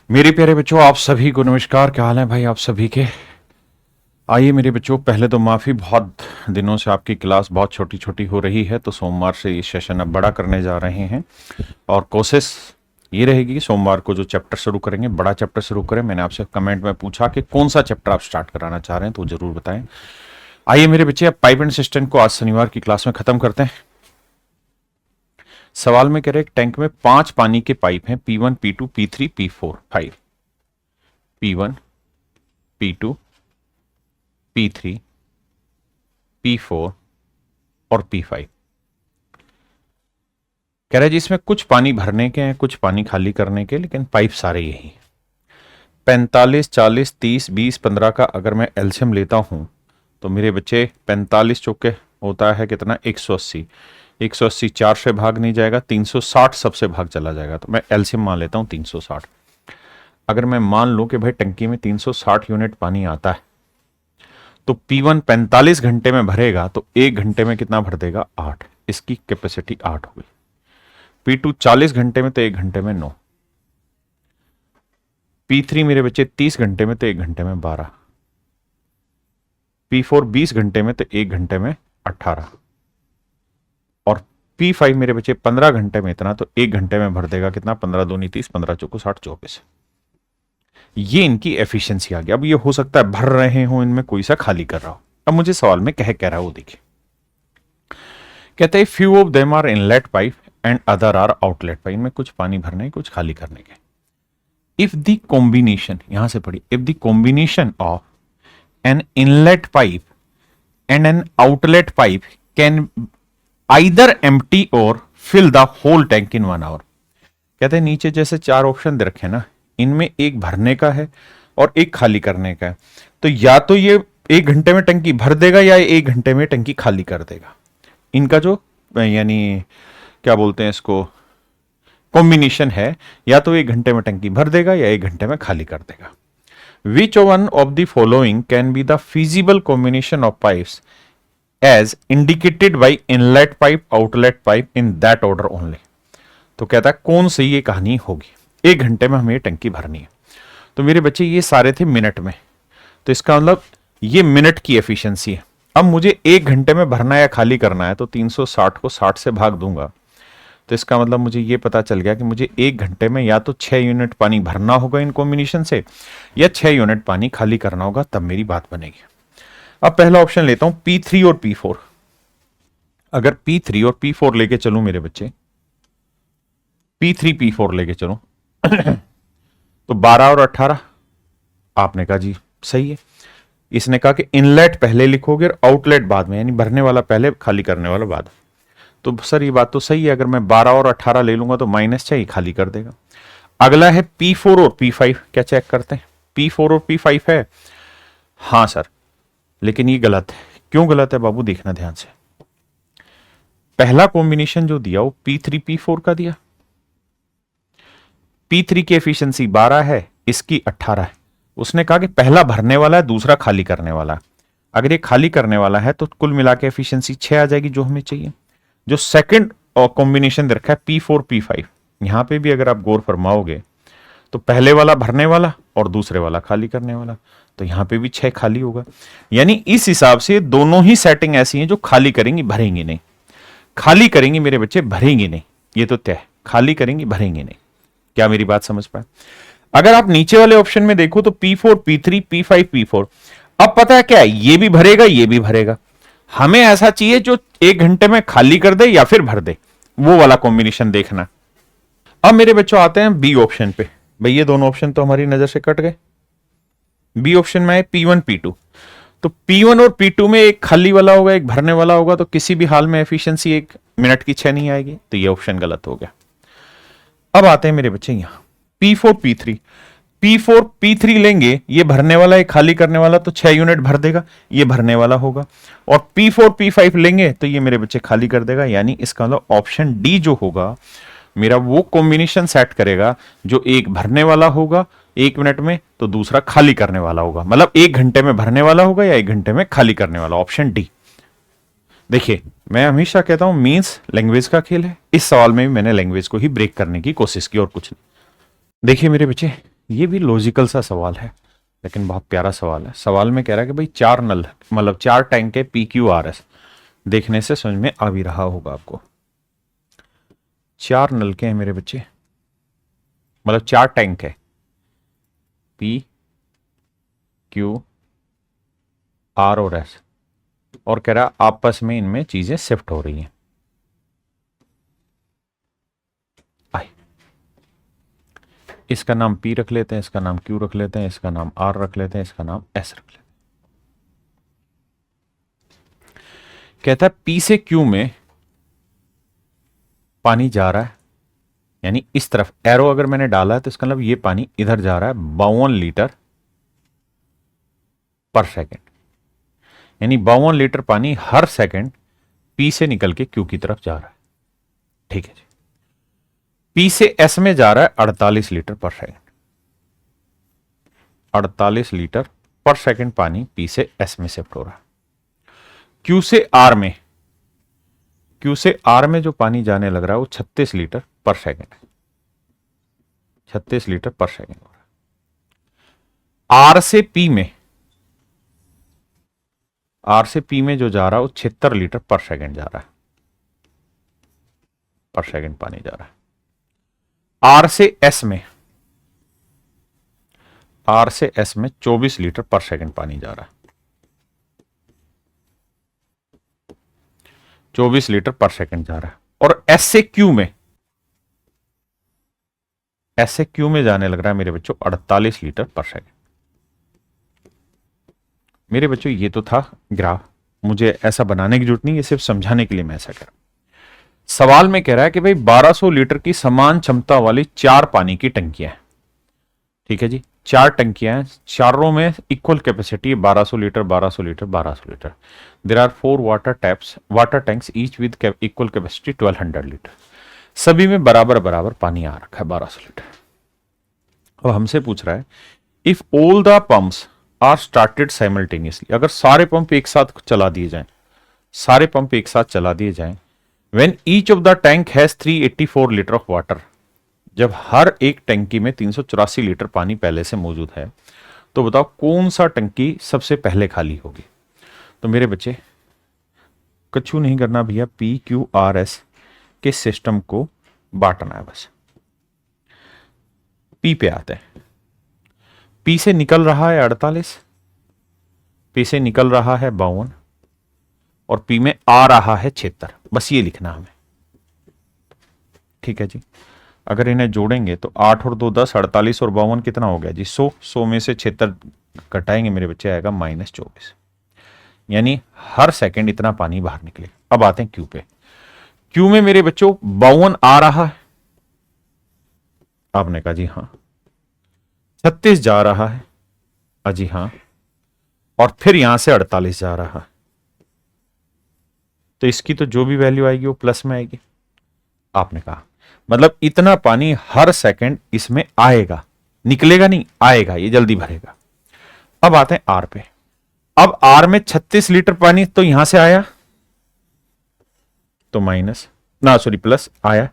मेरे प्यारे बच्चों, आप सभी को नमस्कार। क्या हाल है भाई आप सभी के। आइए मेरे बच्चों, पहले तो माफ़ी, बहुत दिनों से आपकी क्लास बहुत छोटी छोटी हो रही है, तो सोमवार से ये सेशन अब बड़ा करने जा रहे हैं। और कोशिश ये रहेगी कि सोमवार को जो चैप्टर शुरू करेंगे, बड़ा चैप्टर शुरू करें। मैंने आपसे कमेंट में पूछा कि कौन सा चैप्टर आप स्टार्ट कराना चाह रहे हैं, तो ज़रूर बताएं। आइए मेरे बच्चे, अब पाइप एंड सिस्टम को आज शनिवार की क्लास में ख़त्म करते हैं। सवाल में कह रहे एक टैंक में 5 पानी के पाइप हैं, P1 P2 P3 P4 5। P1 P2 P3 P4 और P5। कह रहा है जी इसमें कुछ पानी भरने के हैं, कुछ पानी खाली करने के, लेकिन पाइप सारे यही। 45 40 30 20 15 का अगर मैं एलसीएम लेता हूं तो मेरे बच्चे 45 चौके होता है कितना, 180। 180 4 से भाग नहीं जाएगा, 360 सबसे भाग चला जाएगा, तो मैं एलसीएम मान लेता हूं 360। अगर मैं मान लूं कि भाई टंकी में 360 यूनिट पानी आता है, तो P1 45 घंटे में भरेगा तो 1 घंटे में कितना भर देगा, 8। इसकी कैपेसिटी 8 हो गई। P2 40 घंटे में तो 1 घंटे में 9। P3 मेरे बच्चे 30 घंटे में तो 1 घंटे में 12। P4 20 घंटे में तो 1 घंटे में 18। और P5 मेरे बच्चे 15 घंटे में इतना, तो 1 घंटे में भर देगा कितना, 15 दूनी 30, 15 चौको 60, 24। ये इनकी एफिशिएंसी आ गई। अब ये हो सकता है भर रहे हो, इनमें कोई सा खाली कर रहा हो। अब मुझे सवाल में कह रहा है वो देखिए, कहते हैं few of them are inlet pipe and other are outlet pipe. इनमें कुछ पानी भरने, कुछ खाली करने के। इफ द कॉम्बिनेशन, यहां से पढ़िए, if the combination of an inlet pipe and an outlet pipe can either empty or fill the whole tank in 1 hour. कहते हैं नीचे जैसे 4 ऑप्शन दे रखे ना, इनमें एक भरने का है और एक खाली करने का है। तो या तो ये 1 घंटे में टंकी भर देगा या 1 घंटे में टंकी खाली कर देगा। इनका जो यानी क्या बोलते हैं इसको, कॉम्बिनेशन है, या तो 1 घंटे में टंकी भर देगा या 1 घंटे में खाली कर देगा। Which one of the following can be the feasible combination of pipes as indicated by inlet pipe outlet pipe in that order only. तो कहता है कौन सी ये कहानी होगी, 1 घंटे में हमें टंकी भरनी है। तो मेरे बच्चे ये सारे थे मिनट में, तो इसका मतलब ये मिनट की एफिशिएंसी है। अब मुझे 1 घंटे में भरना या खाली करना है, तो 360 को 60 से भाग दूंगा, तो इसका मतलब मुझे ये पता चल गया कि मुझे 1 घंटे में या तो 6 यूनिट पानी भरना होगा इन कॉम्बिनेशन से, या 6 यूनिट पानी खाली करना होगा, तब मेरी बात बनेगी। अब पहला ऑप्शन लेता हूं, P3 और P4। अगर P3 और P4 लेके चलूं मेरे बच्चे, P3 P4 लेके चलूं तो 12 और 18। आपने कहा जी सही है। इसने कहा कि इनलेट पहले लिखोगे और आउटलेट बाद में, यानी भरने वाला पहले खाली करने वाला बाद। तो सर ये बात तो सही है, अगर मैं 12 और 18 ले लूंगा तो -6 ही खाली कर देगा। अगला है P4 और P5। क्या चेक करते हैं, P4 और P5 है। हाँ सर, लेकिन ये गलत है। क्यों गलत है बाबू, देखना ध्यान से। पहला कॉम्बिनेशन जो दिया वो P3 P4 का दिया। P3 की एफिशिएंसी 12 है, इसकी 18 है। उसने कहा कि पहला भरने वाला है, दूसरा खाली करने वाला है। अगर ये खाली करने वाला है तो कुल मिला के एफिशिएंसी 6 आ जाएगी, जो हमें चाहिए। जो सेकंड कॉम्बिनेशन दे रखा है P4 P5, यहां पे भी अगर आप गौर फरमाओगे तो पहले वाला भरने वाला और दूसरे वाला खाली करने वाला, तो यहां पे भी 6 खाली होगा। यानी इस हिसाब से दोनों ही सेटिंग ऐसी हैं जो खाली करेंगी भरेंगी नहीं। खाली करेंगी मेरे बच्चे, भरेंगी नहीं, ये तो तय। खाली करेंगी भरेंगी नहीं। क्या मेरी बात समझ पाए। अगर आप नीचे वाले ऑप्शन में देखो तो P4 P3 P5 P4। अब पता है क्या है, ये भी भरेगा ये भी भरेगा। हमें ऐसा चाहिए जो 1 घंटे में खाली कर दे या फिर भर दे, वो वाला कॉम्बिनेशन देखना। अब मेरे बच्चों आते हैं बी ऑप्शन पे। भाई ये दोनों ऑप्शन तो हमारी नजर से कट गए। बी ऑप्शन में है P1 P2। तो P1 और P2 में एक खाली वाला होगा, एक भरने वाला होगा, तो किसी भी हाल में एफिशिएंसी 1 मिनट की 6 नहीं आएगी, तो ये ऑप्शन गलत हो गया। अब आते हैं मेरे बच्चे यहां P4 P3। P4 P3 लेंगे, ये भरने वाला है खाली करने वाला, तो 6 यूनिट भर देगा, ये भरने वाला होगा। और P4 P5 लेंगे तो ये मेरे बच्चे खाली कर देगा। यानी इसका मतलब ऑप्शन डी जो होगा मेरा, वो कॉम्बिनेशन सेट करेगा जो एक भरने वाला होगा 1 मिनट में, तो दूसरा खाली करने वाला होगा। मतलब 1 घंटे में भरने वाला होगा या 1 घंटे में खाली करने वाला, ऑप्शन डी। देखिए मैं हमेशा कहता हूं मीन्स लैंग्वेज का खेल है। इस सवाल में भी मैंने लैंग्वेज को ही ब्रेक करने की कोशिश की और कुछ नहीं। देखिए मेरे बच्चे, ये भी लॉजिकल सा सवाल है, लेकिन बहुत प्यारा सवाल है। सवाल में कह रहा है कि भाई 4 नल मतलब 4 टैंक है PQRS, देखने से समझ में आ भी रहा होगा आपको। 4 नलके हैं मेरे बच्चे, मतलब 4 टैंक है PQR और S, और कह रहा आपस में इनमें चीजें शिफ्ट हो रही हैं। इसका नाम P रख लेते हैं, इसका नाम Q रख लेते हैं, इसका नाम R रख लेते हैं, इसका नाम S रख लेते हैं। कहता है P से Q में पानी जा रहा है, यानी इस तरफ एरो अगर मैंने डाला है तो इसका मतलब ये पानी इधर जा रहा है 52 लीटर पर सेकेंड, यानी 52 लीटर पानी हर सेकंड P से निकल के Q की तरफ जा रहा है। ठीक है जी। P से S में जा रहा है 48 लीटर पर सेकंड, 48 लीटर पर सेकंड पानी P से S में शिफ्ट हो रहा है। Q से R में जो पानी जाने लग रहा है वो 36 लीटर पर सेकंड है, 36 लीटर पर सेकंड हो रहा है। R से P में जो जा रहा है वो 76 लीटर पर सेकंड जा रहा है, पर सेकंड पानी जा रहा है। R से S में 24 लीटर पर सेकंड पानी जा रहा है, 24 लीटर पर सेकंड जा रहा है। और S से Q में जाने लग रहा है मेरे बच्चों 48 लीटर पर सेकंड। मेरे बच्चों ये तो था ग्राफ, मुझे ऐसा बनाने की जरूरत नहीं, ये सिर्फ समझाने के लिए मैं ऐसा कर रहा हूं। सवाल में कह रहा है कि भाई 1200 लीटर की समान क्षमता वाली 4 पानी की टंकियां हैं। ठीक है जी, 4 टंकियां हैं, चारों में इक्वल कैपेसिटी है 1200 litre 1200 litre 1200 litre. There are 4 water tanks each with equal capacity 1200 litre. सभी में बराबर बराबर पानी आ रखा है 1200 लीटर। अब हमसे पूछ रहा है if all the pumps are started simultaneously, अगर सारे पंप एक साथ चला दिए जाएं, when each of the tank has 384 litre of water, जब हर एक टंकी में 384 लीटर पानी पहले से मौजूद है, तो बताओ कौन सा टंकी सबसे पहले खाली होगी। तो मेरे बच्चे कछु नहीं करना भैया, PQRS के सिस्टम को बांटना है बस। P पे आते हैं, P से निकल रहा है 48, P से निकल रहा है 52 और P में आ रहा है 76, बस ये लिखना हमें। ठीक है जी, अगर इन्हें जोड़ेंगे तो 8 और 2 10, 48 और 52 कितना हो गया जी 100 में से 76 घटाएंगे मेरे बच्चे आएगा -24, यानी हर सेकंड इतना पानी बाहर निकले। अब आते हैं Q पे। Q में मेरे बच्चों 52 आ रहा है, आपने कहा जी हाँ। 36 जा रहा है, अजी हाँ, और फिर यहां से 48 जा रहा है, तो इसकी तो जो भी वैल्यू आएगी वो प्लस में आएगी। आपने कहा मतलब इतना पानी हर सेकंड इसमें आएगा, निकलेगा नहीं, आएगा, ये जल्दी भरेगा। अब आते हैं R पे। अब R में 36 लीटर पानी तो यहां से आया तो प्लस आया,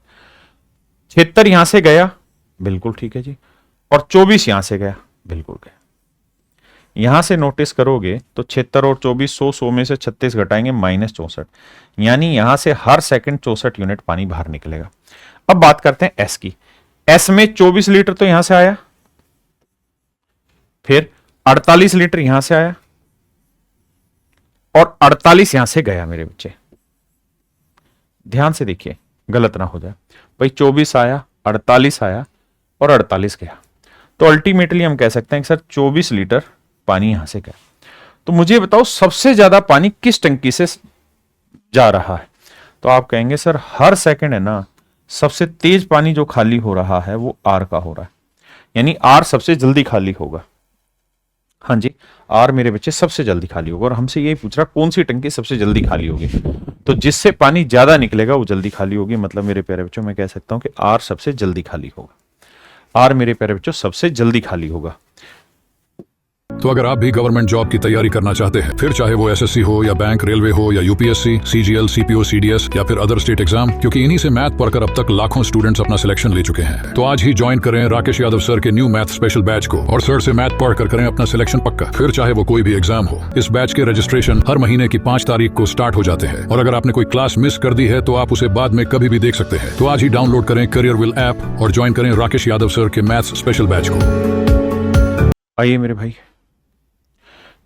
76 यहां से गया, बिल्कुल ठीक है जी, और 24 यहां से गया, बिल्कुल गया। यहां से नोटिस करोगे तो 76 और 24 100 में से 36 घटाएंगे -64, यानी यहां से हर सेकंड 64 यूनिट पानी बाहर निकलेगा। अब बात करते हैं S की। S में 24 लीटर तो यहां से आया, फिर 48 लीटर यहां से आया और 48 यहां से गया। मेरे बच्चे ध्यान से देखिए, गलत ना हो जाए भाई, 24 आया, 48 आया और 48 गया, तो अल्टीमेटली हम कह सकते हैं कि सर 24 लीटर पानी यहां से गया। तो मुझे बताओ सबसे ज्यादा पानी किस टंकी से जा रहा है। तो आप कहेंगे सर हर सेकंड है ना, सबसे तेज पानी जो खाली हो रहा है वो R का हो रहा है, यानी R सबसे जल्दी खाली होगा। हाँ जी, R मेरे बच्चे सबसे जल्दी खाली होगा, और हमसे यही पूछ रहा कौन सी टंकी सबसे जल्दी खाली होगी, तो जिससे पानी ज्यादा निकलेगा वो जल्दी खाली होगी। मतलब मेरे प्यारे बच्चों मैं कह सकता हूं कि R सबसे जल्दी खाली होगा, R मेरे प्यारे बच्चों सबसे जल्दी खाली होगा। तो अगर आप भी गवर्नमेंट जॉब की तैयारी करना चाहते हैं, फिर चाहे वो एसएससी हो या बैंक, रेलवे हो या यूपीएससी, सीजीएल, सीपीओ, सीडीएस या फिर अदर स्टेट एग्जाम, क्योंकि इन्हीं से मैथ पढ़कर अब तक लाखों स्टूडेंट्स अपना सिलेक्शन ले चुके हैं। तो आज ही ज्वाइन करें राकेश यादव सर के न्यू मैथ स्पेशल बैच को और सर से मैथ पढ़कर करें अपना सिलेक्शन पक्का, फिर चाहे वो कोई भी एग्जाम हो। इस बैच के रजिस्ट्रेशन हर महीने की 5 तारीख को स्टार्ट हो जाते हैं और अगर आपने कोई क्लास मिस कर दी है तो आप उसे बाद में कभी भी देख सकते हैं। तो आज ही डाउनलोड करें करियर विल ऐप और ज्वाइन करें राकेश यादव सर के मैथ स्पेशल बैच को। आइए मेरे भाई,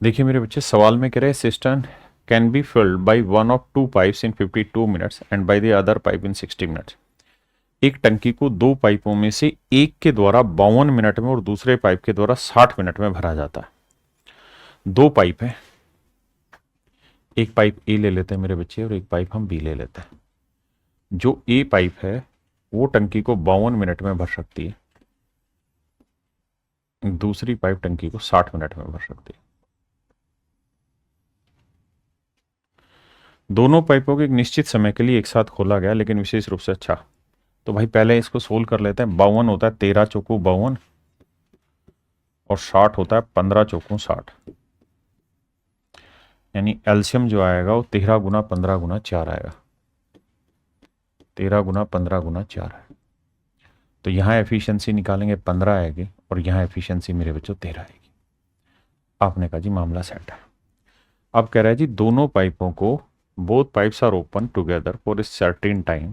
देखिए मेरे बच्चे, सवाल में कह रहे हैं system can be filled by one of to pipes in 52 minutes and by the other pipe in 60 minutes. एक टंकी को दो पाइपों में से एक के द्वारा 52 मिनट में और दूसरे पाइप के द्वारा 60 मिनट में भरा जाता है। दो पाइप है, एक पाइप ए ले लेते हैं मेरे बच्चे और एक पाइप हम बी ले लेते हैं। जो ए पाइप है वो टंकी को 52 मिनट में भर सकती है, दूसरी पाइप टंकी को 60 मिनट में भर सकती है। दोनों पाइपों को एक निश्चित समय के लिए एक साथ खोला गया, लेकिन विशेष रूप से अच्छा। तो भाई पहले इसको सोल्व कर लेते हैं। 52 होता है 13 चौको 52 और 60 होता है 15 चौको 60, यानी एलसीएम जो आएगा वो 13 गुना 15 गुना 4 आएगा। 13 गुना 15 गुना 4 है। तो यहाँ एफिशिएंसी निकालेंगे 15 आएगी और यहाँ एफिशिएंसी मेरे बच्चों 13 आएगी। आपने कहा जी मामला सेट है। अब कह रहा है जी दोनों पाइपों को both pipes are open together for a certain time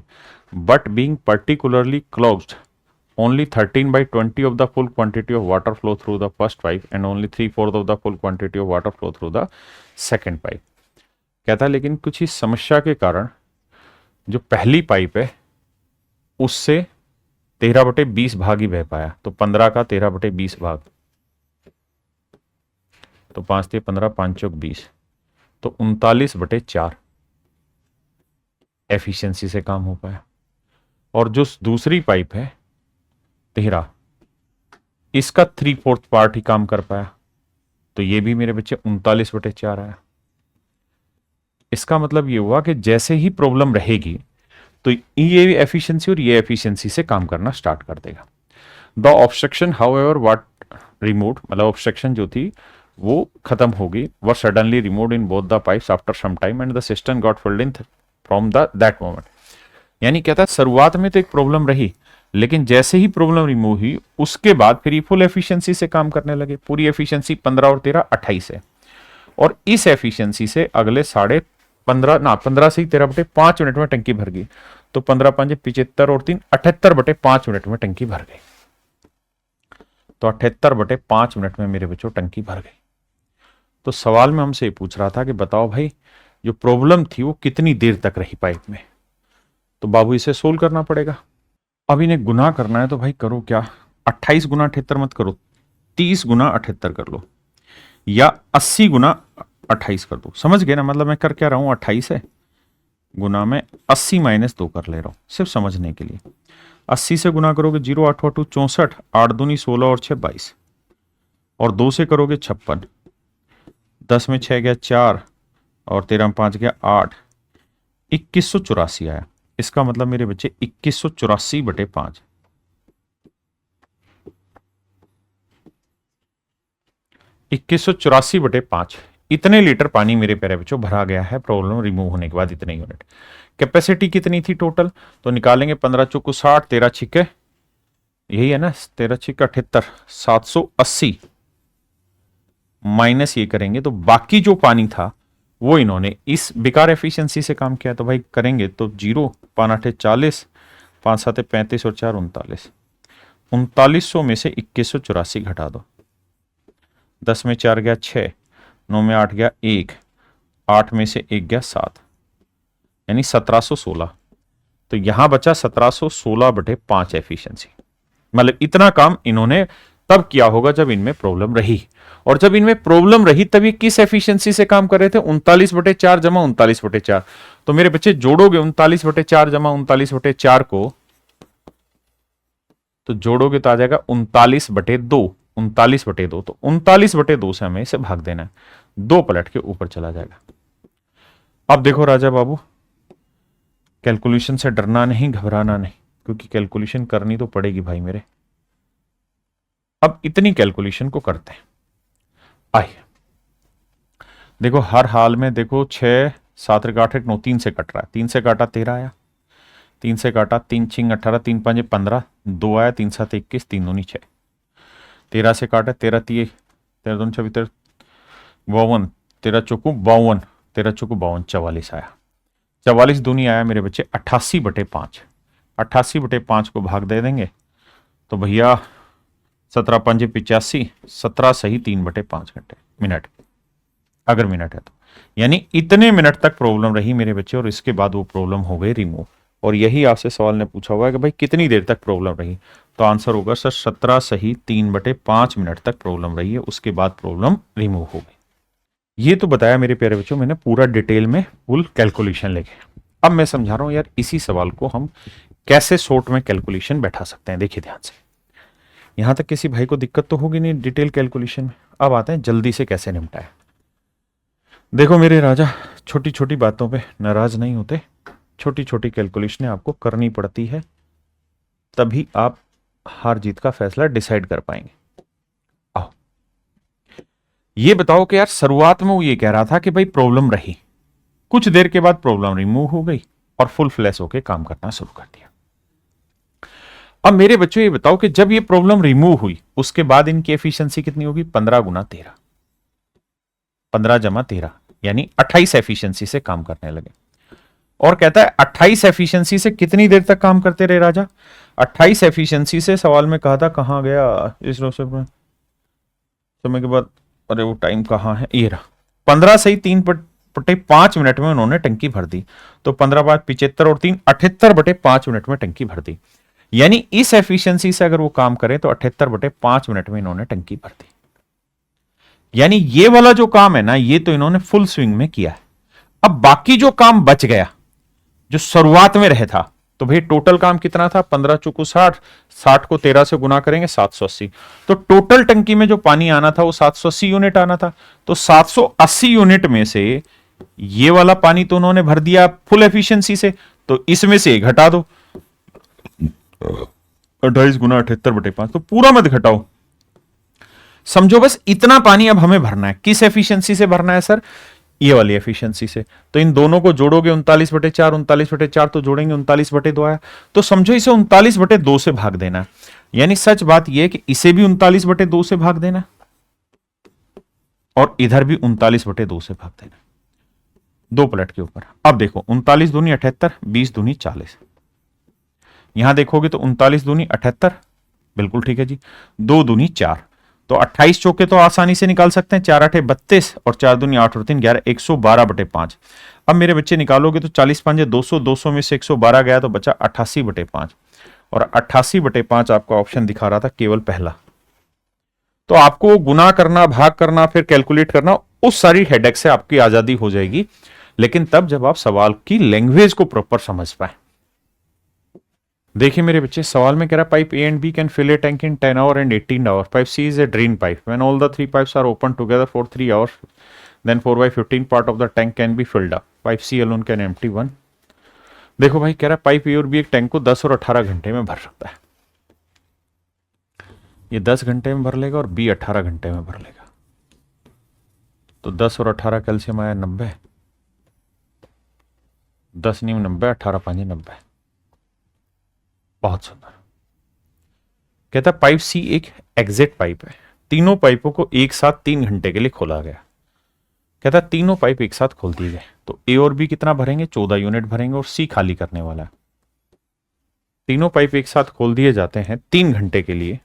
but being particularly clogged, only 13/20 of the full quantity of water flow through the first pipe and only 3/4 of the full quantity of water flow through the second pipe। कहता है लेकिन कुछ इस समस्या के कारण जो पहली पाइप है उससे 13/20 भाग ही बह पाया। तो 15 का 13/20 भाग, तो 5 × 15 5 × 20, तो 39/4 एफिशिएंसी से काम हो पाया। और जो दूसरी पाइप है 13, इसका 3/4 पार्ट ही काम कर पाया, तो ये भी मेरे बच्चे 39/4 आया। इसका मतलब ये हुआ कि जैसे ही प्रॉब्लम रहेगी तो ये एफिशिएंसी और ये एफिशिएंसी से काम करना स्टार्ट कर देगा। The obstruction however what removed, मतलब ऑब्स्ट्रक्शन जो थी वो खत्म होगी, were suddenly removed in both the pipes after some time and the system got filled in from that moment. यानी कहता है शुरुआत में तो एक प्रॉब्लम रही, लेकिन जैसे ही प्रॉब्लम रिमूव हुई उसके बाद फिर फुल एफिशिएंसी से काम करने लगे। पूरी एफिशिएंसी 15 और 13 28 है, और इस एफिशिएंसी से अगले 15 से ही 13/5 मिनट में टंकी भर गई। तो 15 5 75 और 3 78/5 मिनट में टंकी भर गई। तो 78/5 मिनट में मेरे बच्चों टंकी भर गई। तो सवाल में हमसे पूछ रहा था कि बताओ भाई जो प्रॉब्लम थी वो कितनी देर तक रही पाइप में। तो बाबू इसे सोल्व करना पड़ेगा। अब इन्हें गुना करना है, तो भाई करो क्या, 28 गुना 78 मत करो, 30 गुना 78 कर लो, या 80 गुना 28 कर दो। समझ गए ना, मतलब मैं कर क्या रहा हूं, 28 है गुना में 80 - 2 कर ले रहा हूं, सिर्फ समझने के लिए। 80 से गुना करोगे 0 8 8 64, 8 दूनी 16 और 6 22, और 2 से करोगे 56, 10 में 6 गया 4 और 13 में 5 गया 8, 2184 आया। इसका मतलब मेरे बच्चे 2184/5, 2184/5 इतने लीटर पानी मेरे प्यारे बच्चों भरा गया है प्रॉब्लम रिमूव होने के बाद। इतने यूनिट कैपेसिटी कितनी थी टोटल, तो निकालेंगे 15 चौको 60, 13 छिक्के यही है ना, 13 छिक्के 78, 780 माइनस ये करेंगे तो बाकी जो पानी था वो इन्होंने इस बेकार एफिशिएंसी से काम किया। तो भाई करेंगे तो 0 5 8 40, 5 7 35 और 4 39, 3900 में से 2184 घटा दो। 10 में 4 गया 6, 9 में 8 गया 1, 8 में से 1 गया 7, यानी 1716। तो यहां बचा 1716/5 एफिशिएंसी। मतलब इतना काम इन्होंने तब किया होगा जब इनमें प्रॉब्लम रही, और जब इनमें प्रॉब्लम रही तब ये किस एफिशिएंसी से काम कर रहे थे, 39/4 जमा 39/4। तो मेरे बच्चे जोड़ोगे 39/4 जमा 39/4 को, तो जोड़ोगे तो आ जाएगा 39/2, 39/2। तो 39/2 से हमें इसे भाग देना है, 2 पलट के ऊपर चला जाएगा। अब देखो राजा बाबू, कैलकुलेशन से डरना नहीं, घबराना नहीं, क्योंकि कैलकुलेशन करनी तो पड़ेगी भाई मेरे। अब इतनी कैलकुलेशन को करते हैं। आइए देखो, हर हाल में देखो 6 7 8 1 9 3 से कट रहा है। 3 से काटा 13 आया, 3 से काटा 3 6 18, 3 5 15, 2 आया, 3 7 21, 3 दूनी 6, 13 से काटा 13 3 13 दूनी 26, 52, 13 चौकू 52, 13 चौकू 52, 44 आया। 44 दूनी आया मेरे बच्चे 88/5। 88/5 को भाग दे देंगे तो भैया 17 5 85, 17 सही 3/5 घंटे मिनट, अगर मिनट है तो। यानी इतने मिनट तक प्रॉब्लम रही मेरे बच्चे, और इसके बाद वो प्रॉब्लम हो गई रिमूव। और यही आपसे सवाल ने पूछा हुआ है कि भाई कितनी देर तक प्रॉब्लम रही, तो आंसर होगा सर 17 सही 3/5 मिनट तक प्रॉब्लम रही है, उसके बाद प्रॉब्लम रिमूव हो गई। ये तो बताया मेरे प्यारे बच्चों मैंने पूरा डिटेल में फुल कैलकुलेशन लेके। अब मैं समझा रहा हूं यार इसी सवाल को हम कैसे शॉर्ट में कैलकुलेशन बैठा सकते हैं। देखिए ध्यान से, यहां तक किसी भाई को दिक्कत तो होगी नहीं डिटेल कैलकुलेशन में। अब आते हैं जल्दी से कैसे निपटाए। देखो मेरे राजा, छोटी छोटी बातों पे नाराज नहीं होते, छोटी छोटी कैलकुलेशनें आपको करनी पड़ती है, तभी आप हार जीत का फैसला डिसाइड कर पाएंगे। आओ ये बताओ कि यार शुरुआत में वो ये कह रहा था कि भाई प्रॉब्लम रही, कुछ देर के बाद प्रॉब्लम रिमूव हो गई और फुल फ्लैश होके काम करना शुरू कर दिया। अब मेरे बच्चों ये बताओ कि जब ये प्रॉब्लम रिमूव हुई उसके बाद इनकी एफिशिएंसी कितनी होगी? 15 गुना 13, 15 जमा 13 यानी 28 एफिशिएंसी से काम करने लगे। और कहता है 28 एफिशिएंसी से कितनी देर तक काम करते रहे राजा? 28 एफिशिएंसी से सवाल में कहा था, कहां गया इस समय के बाद, अरे वो टाइम कहां है, ये रहा। 15 सही 3/5 मिनट में उन्होंने टंकी भर दी। तो 15 बाद 75 और 3 78/5 मिनट में टंकी भर दी। यानी इस एफिशिएंसी से अगर वो काम करें तो 78/5 मिनट में इन्होंने टंकी भर दी। यानी ये वाला जो काम है ना, ये तो इन्होंने फुल स्विंग में किया है। अब बाकी जो काम बच गया जो शुरुआत में रहे था, तो भाई टोटल काम कितना था? 15 चौकू 60, 60 को 13 से गुना करेंगे 780। तो टोटल टंकी में जो पानी आना था वो 780 यूनिट आना था। तो 780 यूनिट में से ये वाला पानी तो उन्होंने भर दिया फुल एफिशिएंसी से, तो इसमें से घटा दो 28 गुना 78/5, तो पूरा मत घटाओ, समझो बस इतना पानी अब हमें भरना है। किस एफिशिएंसी से भरना है सर? ये वाली एफिशिएंसी से। तो इन दोनों को जोड़ोगे 39/4, 39/4 तो जोड़ेंगे 39/2 आया। तो समझो इसे 39/2 से भाग देना है। यानी सच बात यह कि इसे भी 39/2 से भाग देना और इधर भी 39/2 से भाग देना, दो प्लेट के ऊपर। अब देखो 39 दूनी 78, 20 दूनी 40। यहां देखोगे तो 39 दूनी 78, बिल्कुल ठीक है जी। 2 दूनी 4, तो 28 चौके तो आसानी से निकाल सकते हैं। 4 8 32 और 4 दूनी 8 और 3 11, 112/5। अब मेरे बच्चे निकालोगे तो 40 5 200, 200 में से 112 गया तो बचा 88/5, और 88/5 आपका ऑप्शन दिखा रहा था केवल पहला। तो आपको गुना करना, भाग करना, फिर कैलकुलेट करना, उस सारी हेडेक से आपकी आजादी हो जाएगी, लेकिन तब जब आप सवाल की लैंग्वेज को प्रॉपर समझ पाए। देखिए मेरे बच्चे, सवाल में कह रहा है pipe A and B can fill a tank in 10 hour and 18 hour. Pipe C is a drain pipe. When all the three pipes are open together for 3 hours, then 4/15 part of the tank can be filled up. Pipe C alone can empty 1. देखो भाई, कह रहा है pipe ए और B एक tank को 10 और 18 घंटे में भर सकता है। ये 10 घंटे में भर लेगा और बी 18 घंटे में भर लेगा। तो 10 और 18 कैल्शियम आया 90, 10 नीम 90, 18 5 90। बहुत सुंदर। कहता पाइप सी एक एग्जिट पाइप है। तीनों पाइपों को एक साथ 3 घंटे के लिए खोला गया। कहता तीनों पाइप एक साथ खोल दिए गए, तो ए और बी कितना भरेंगे? 14 यूनिट भरेंगे, और सी खाली करने वाला है। तीनों पाइप एक साथ खोल दिए जाते हैं 3 घंटे के लिए,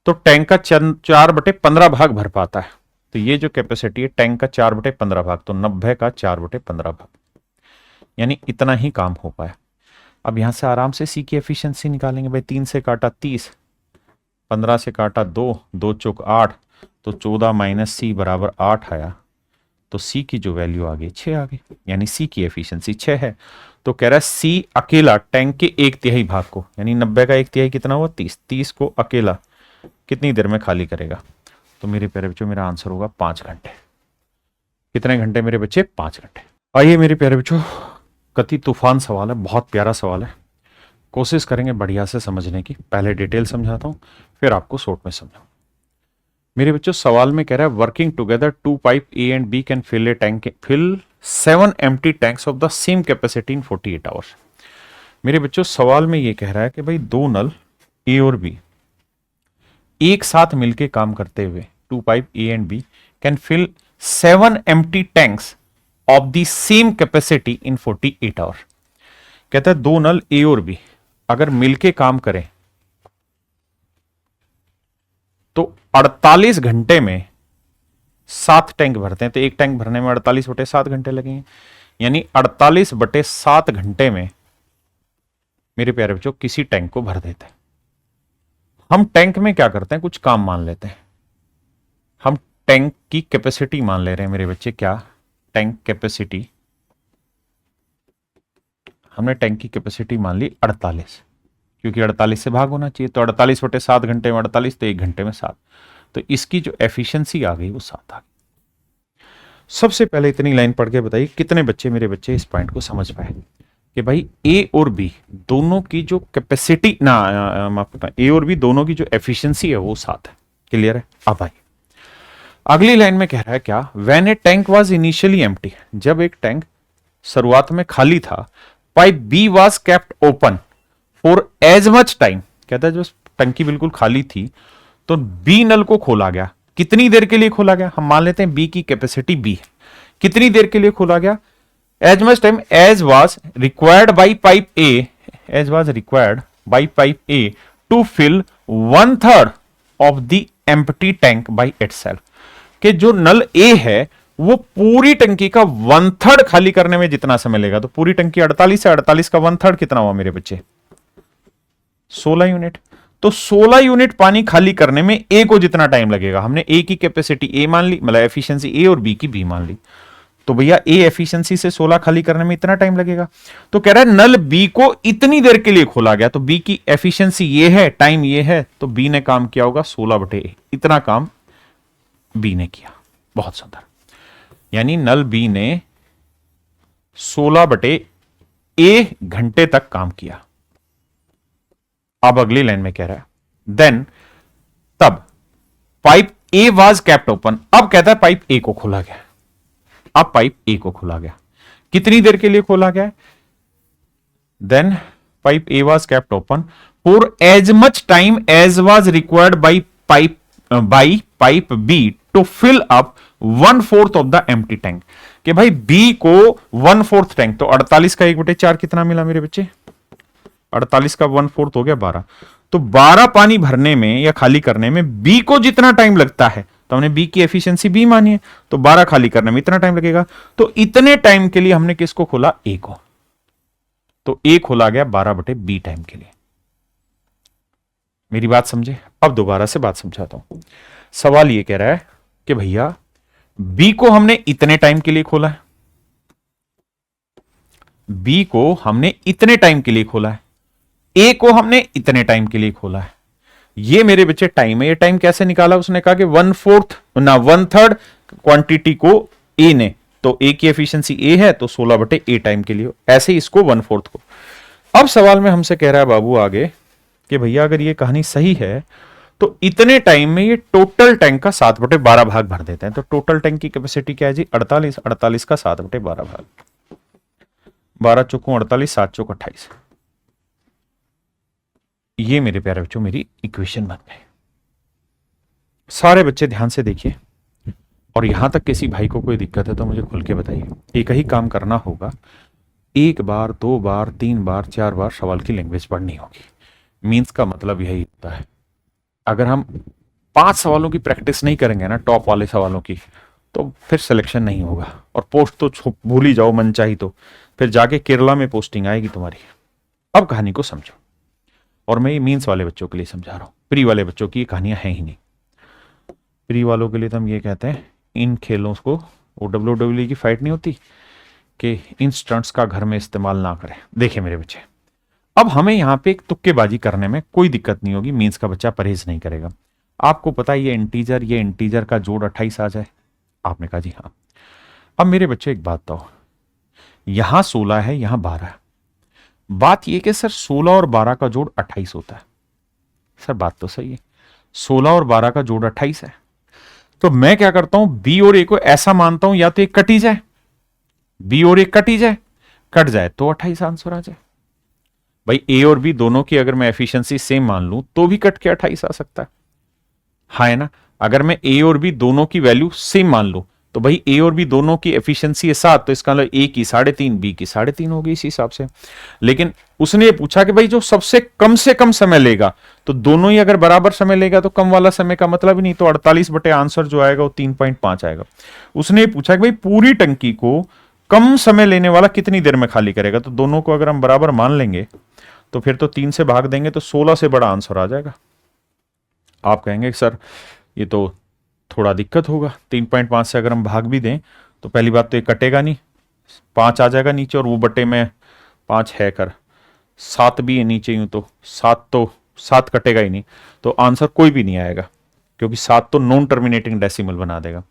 तो टैंक का 4/15 भाग भर पाता है। तो ये जो कैपेसिटी है टैंक का 4/15 भाग, तो 90 का 4/15 भाग, यानी इतना ही काम हो पाया। अब यहां से आराम से सी की एफिशिएंसी निकालेंगे। भाई 3 से काटा 30, 15 से काटा 2, 2 चौक 8, तो 14 माइनस सी बराबर 8 आया। तो सी की जो वैल्यू आ गई 6 आ गई, यानी सी की एफिशिएंसी 6 है। तो कह रहा है सी अकेला टैंक के 1/3 भाग को, यानी 90 का 1/3 कितना हुआ? 30 को अकेला कितनी देर में खाली करेगा? तो मेरे प्यारे बच्चों, मेरा आंसर होगा 5 घंटे। कितने घंटे मेरे बच्चे? 5 घंटे। आइए मेरे प्यारे बच्चों, कति तूफान सवाल है, बहुत प्यारा सवाल है। कोशिश करेंगे बढ़िया से समझने की। पहले डिटेल समझाता हूं, फिर आपको शॉर्ट में समझाऊं। मेरे बच्चों सवाल में कह रहा है working together two pipe A and B can fill 7 empty tanks of the same capacity in 48 hours. मेरे बच्चों सवाल में ये कह रहा है कि भाई दो नल ए और बी एक साथ मिलके काम करते हुए, two pipe A and B can fill 7 empty tanks of the same capacity in 48 hours. कहता है दो नल ए और बी अगर मिलके काम करें तो 48 घंटे में 7 टैंक भरते हैं, तो एक टैंक भरने में 48/7 घंटे लगेंगे, यानी 48/7 घंटे में मेरे प्यारे बच्चों किसी टैंक को भर देते हैं। हम टैंक में क्या करते हैं, कुछ काम मान लेते हैं। हम टैंक की कैपेसिटी मान ले रहे हैं मेरे बच्चे, क्या टैंक कैपेसिटी, हमने टैंक की कैपेसिटी मान ली 48, क्योंकि 48 से भाग होना चाहिए, तो 48/7 घंटे में 48, तो 1 घंटे में 7, तो इसकी जो एफिशिएंसी आ गई वो 7 आ गई। सबसे पहले इतनी लाइन पढ़ के बताइए कितने बच्चे मेरे बच्चे इस पॉइंट को समझ पाए कि भाई ए और बी दोनों की जो कैपेसिटी ए और बी दोनों की जो एफिशिएंसी है वो 7 है। क्लियर है? अब आइए अगली लाइन में कह रहा है क्या, when a tank was initially empty, जब एक टैंक शुरुआत में खाली था, pipe B was kept open for as much time, कहता है जो टंकी बिल्कुल खाली थी तो बी नल को खोला गया। कितनी देर के लिए खोला गया, हम मान लेते हैं बी की कैपेसिटी बी है, कितनी देर के लिए खोला गया, as much time as was required by pipe A, as was required by pipe A to fill 1/3 of the empty tank by itself, कि जो नल ए है वो पूरी टंकी का 1/3 खाली करने में जितना समय लेगा, तो पूरी टंकी 48 है, 48 का 1/3 कितना हुआ मेरे बच्चे, 16 यूनिट। तो 16 यूनिट पानी खाली करने में ए को जितना टाइम लगेगा, हमने ए की कैपेसिटी ए मान ली, मतलब एफिशिएंसी ए और बी की बी मान ली, तो भैया ए एफिशिएंसी से 16 खाली करने में इतना टाइम लगेगा। तो कह रहा है नल बी को इतनी देर के लिए खोला गया, तो बी की एफिशिएंसी ये है, टाइम ये है, तो बी ने काम किया होगा 16/A, इतना काम बी ने किया। बहुत सुंदर, यानी नल बी ने 16/A घंटे तक काम किया। अब अगली लाइन में कह रहा है देन, तब pipe A was kept open, अब कहता है पाइप ए को खोला गया, अब पाइप ए को खोला गया, कितनी देर के लिए खोला गया, then pipe A was kept open for as much time as was required by pipe B to fill up 1/4 of the empty tank, कि भाई बी को 1/4 टैंक, तो 48 का 1/4 कितना मिला मेरे बच्चे, 48 का 1/4 हो गया 12, तो 12 पानी भरने में या खाली करने में बी को जितना टाइम लगता है, तो हमने बी की एफिशिएंसी बी मानी है, तो 12 खाली करने में इतना टाइम लगेगा, तो इतने टाइम के लिए हमने किसको खोला, ए को, तो ए खोला गया 12/B टाइम के लिए। मेरी बात समझे? अब दोबारा से बात समझाता हूं। सवाल ये कह रहा है कि भैया बी को हमने इतने टाइम के लिए खोला है, बी को हमने इतने टाइम के लिए खोला है, ए को हमने इतने टाइम के लिए खोला है, ये मेरे बच्चे टाइम है। ये टाइम कैसे निकाला, उसने कहा कि 1/3 क्वांटिटी को ए ने, तो ए की एफिशिएंसी ए है, तो 16/A टाइम के लिए, ऐसे ही इसको 1/4 को। अब सवाल में हमसे कह रहा है बाबू आगे कि भैया अगर ये कहानी सही है तो इतने टाइम में ये टोटल टैंक का 7/12 भाग भर देते हैं। तो टोटल टैंक की कैपेसिटी क्या है जी, 48 का 7/12 भाग, 12 चौकों 48, 7 चौक 28। ये मेरे प्यारे बच्चों मेरी इक्वेशन बन गई। सारे बच्चे ध्यान से देखिए, और यहां तक किसी भाई को कोई दिक्कत है तो मुझे खुल के बताइए। एक ही काम करना होगा, 1 बार 2 बार 3 बार 4 बार सवाल की लैंग्वेज पढ़नी होगी। मीन्स का मतलब यही होता है, अगर हम 5 सवालों की प्रैक्टिस नहीं करेंगे ना, टॉप वाले सवालों की, तो फिर सिलेक्शन नहीं होगा, और पोस्ट तो भूल ही जाओ मन चाही, तो फिर जाके केरला में पोस्टिंग आएगी तुम्हारी। अब कहानी को समझो, और मैं ये मीन्स वाले बच्चों के लिए समझा रहा हूं, प्री वाले बच्चों की ये कहानियां हैं ही नहीं। प्री वालों के लिए तो हम ये कहते हैं, इन खेलों को, वो WWE की फाइट नहीं होती कि इन स्टंट्स का घर में इस्तेमाल ना करें। देखिए मेरे बच्चे, अब हमें यहां पे एक तुक्केबाजी करने में कोई दिक्कत नहीं होगी, मीन्स का बच्चा परहेज नहीं करेगा। आपको पता है ये इंटीजर का जोड़ 28 आ जाए, आपने कहा जी हाँ। अब मेरे बच्चे एक बात बताओ, यहां 16 है, यहां 12 है, बात यह कि सर 16 और 12 का जोड़ 28 होता है। सर बात तो सही है, 16 और 12 का जोड़ 28 है, तो मैं क्या करता हूं, बी और ए को ऐसा मानता हूं या तो एक कट ही जाए, बी और ए कट ही जाए, कट जाए तो 28 आंसर आ जाए। भाई ए और बी दोनों की अगर मैं एफिशिएंसी सेम मान लूं तो भी कट के 28 आ सकता है, हाँ है ना। अगर मैं ए और बी दोनों की वैल्यू सेम मान लूं तो भाई ए और बी दोनों की एफिशिएंसी है 7, तो इसका मतलब ए की 3.5 बी की 3.5 होगी इस हिसाब से। लेकिन उसने ये पूछा कि भाई जो सबसे कम से कम समय लेगा, तो दोनों ही अगर बराबर समय लेगा तो कम वाला समय का मतलब ही नहीं, तो 48 बटे आंसर जो आएगा वो 3.5 आएगा। उसने ये पूछा कि भाई पूरी टंकी को कम समय लेने वाला कितनी देर में खाली करेगा, तो दोनों को अगर हम बराबर मान लेंगे तो फिर तो 3 से भाग देंगे तो 16 से बड़ा आंसर आ जाएगा। आप कहेंगे सर ये तो थोड़ा दिक्कत होगा, 3.5 से अगर हम भाग भी दें तो पहली बात तो ये कटेगा नहीं, 5 आ जाएगा नीचे, और वो बटे में 5 है कर 7 भी है नीचे, यूं तो 7 कटेगा ही नहीं, तो आंसर कोई भी नहीं आएगा, क्योंकि 7 तो नॉन टर्मिनेटिंग डेसिमल बना देगा।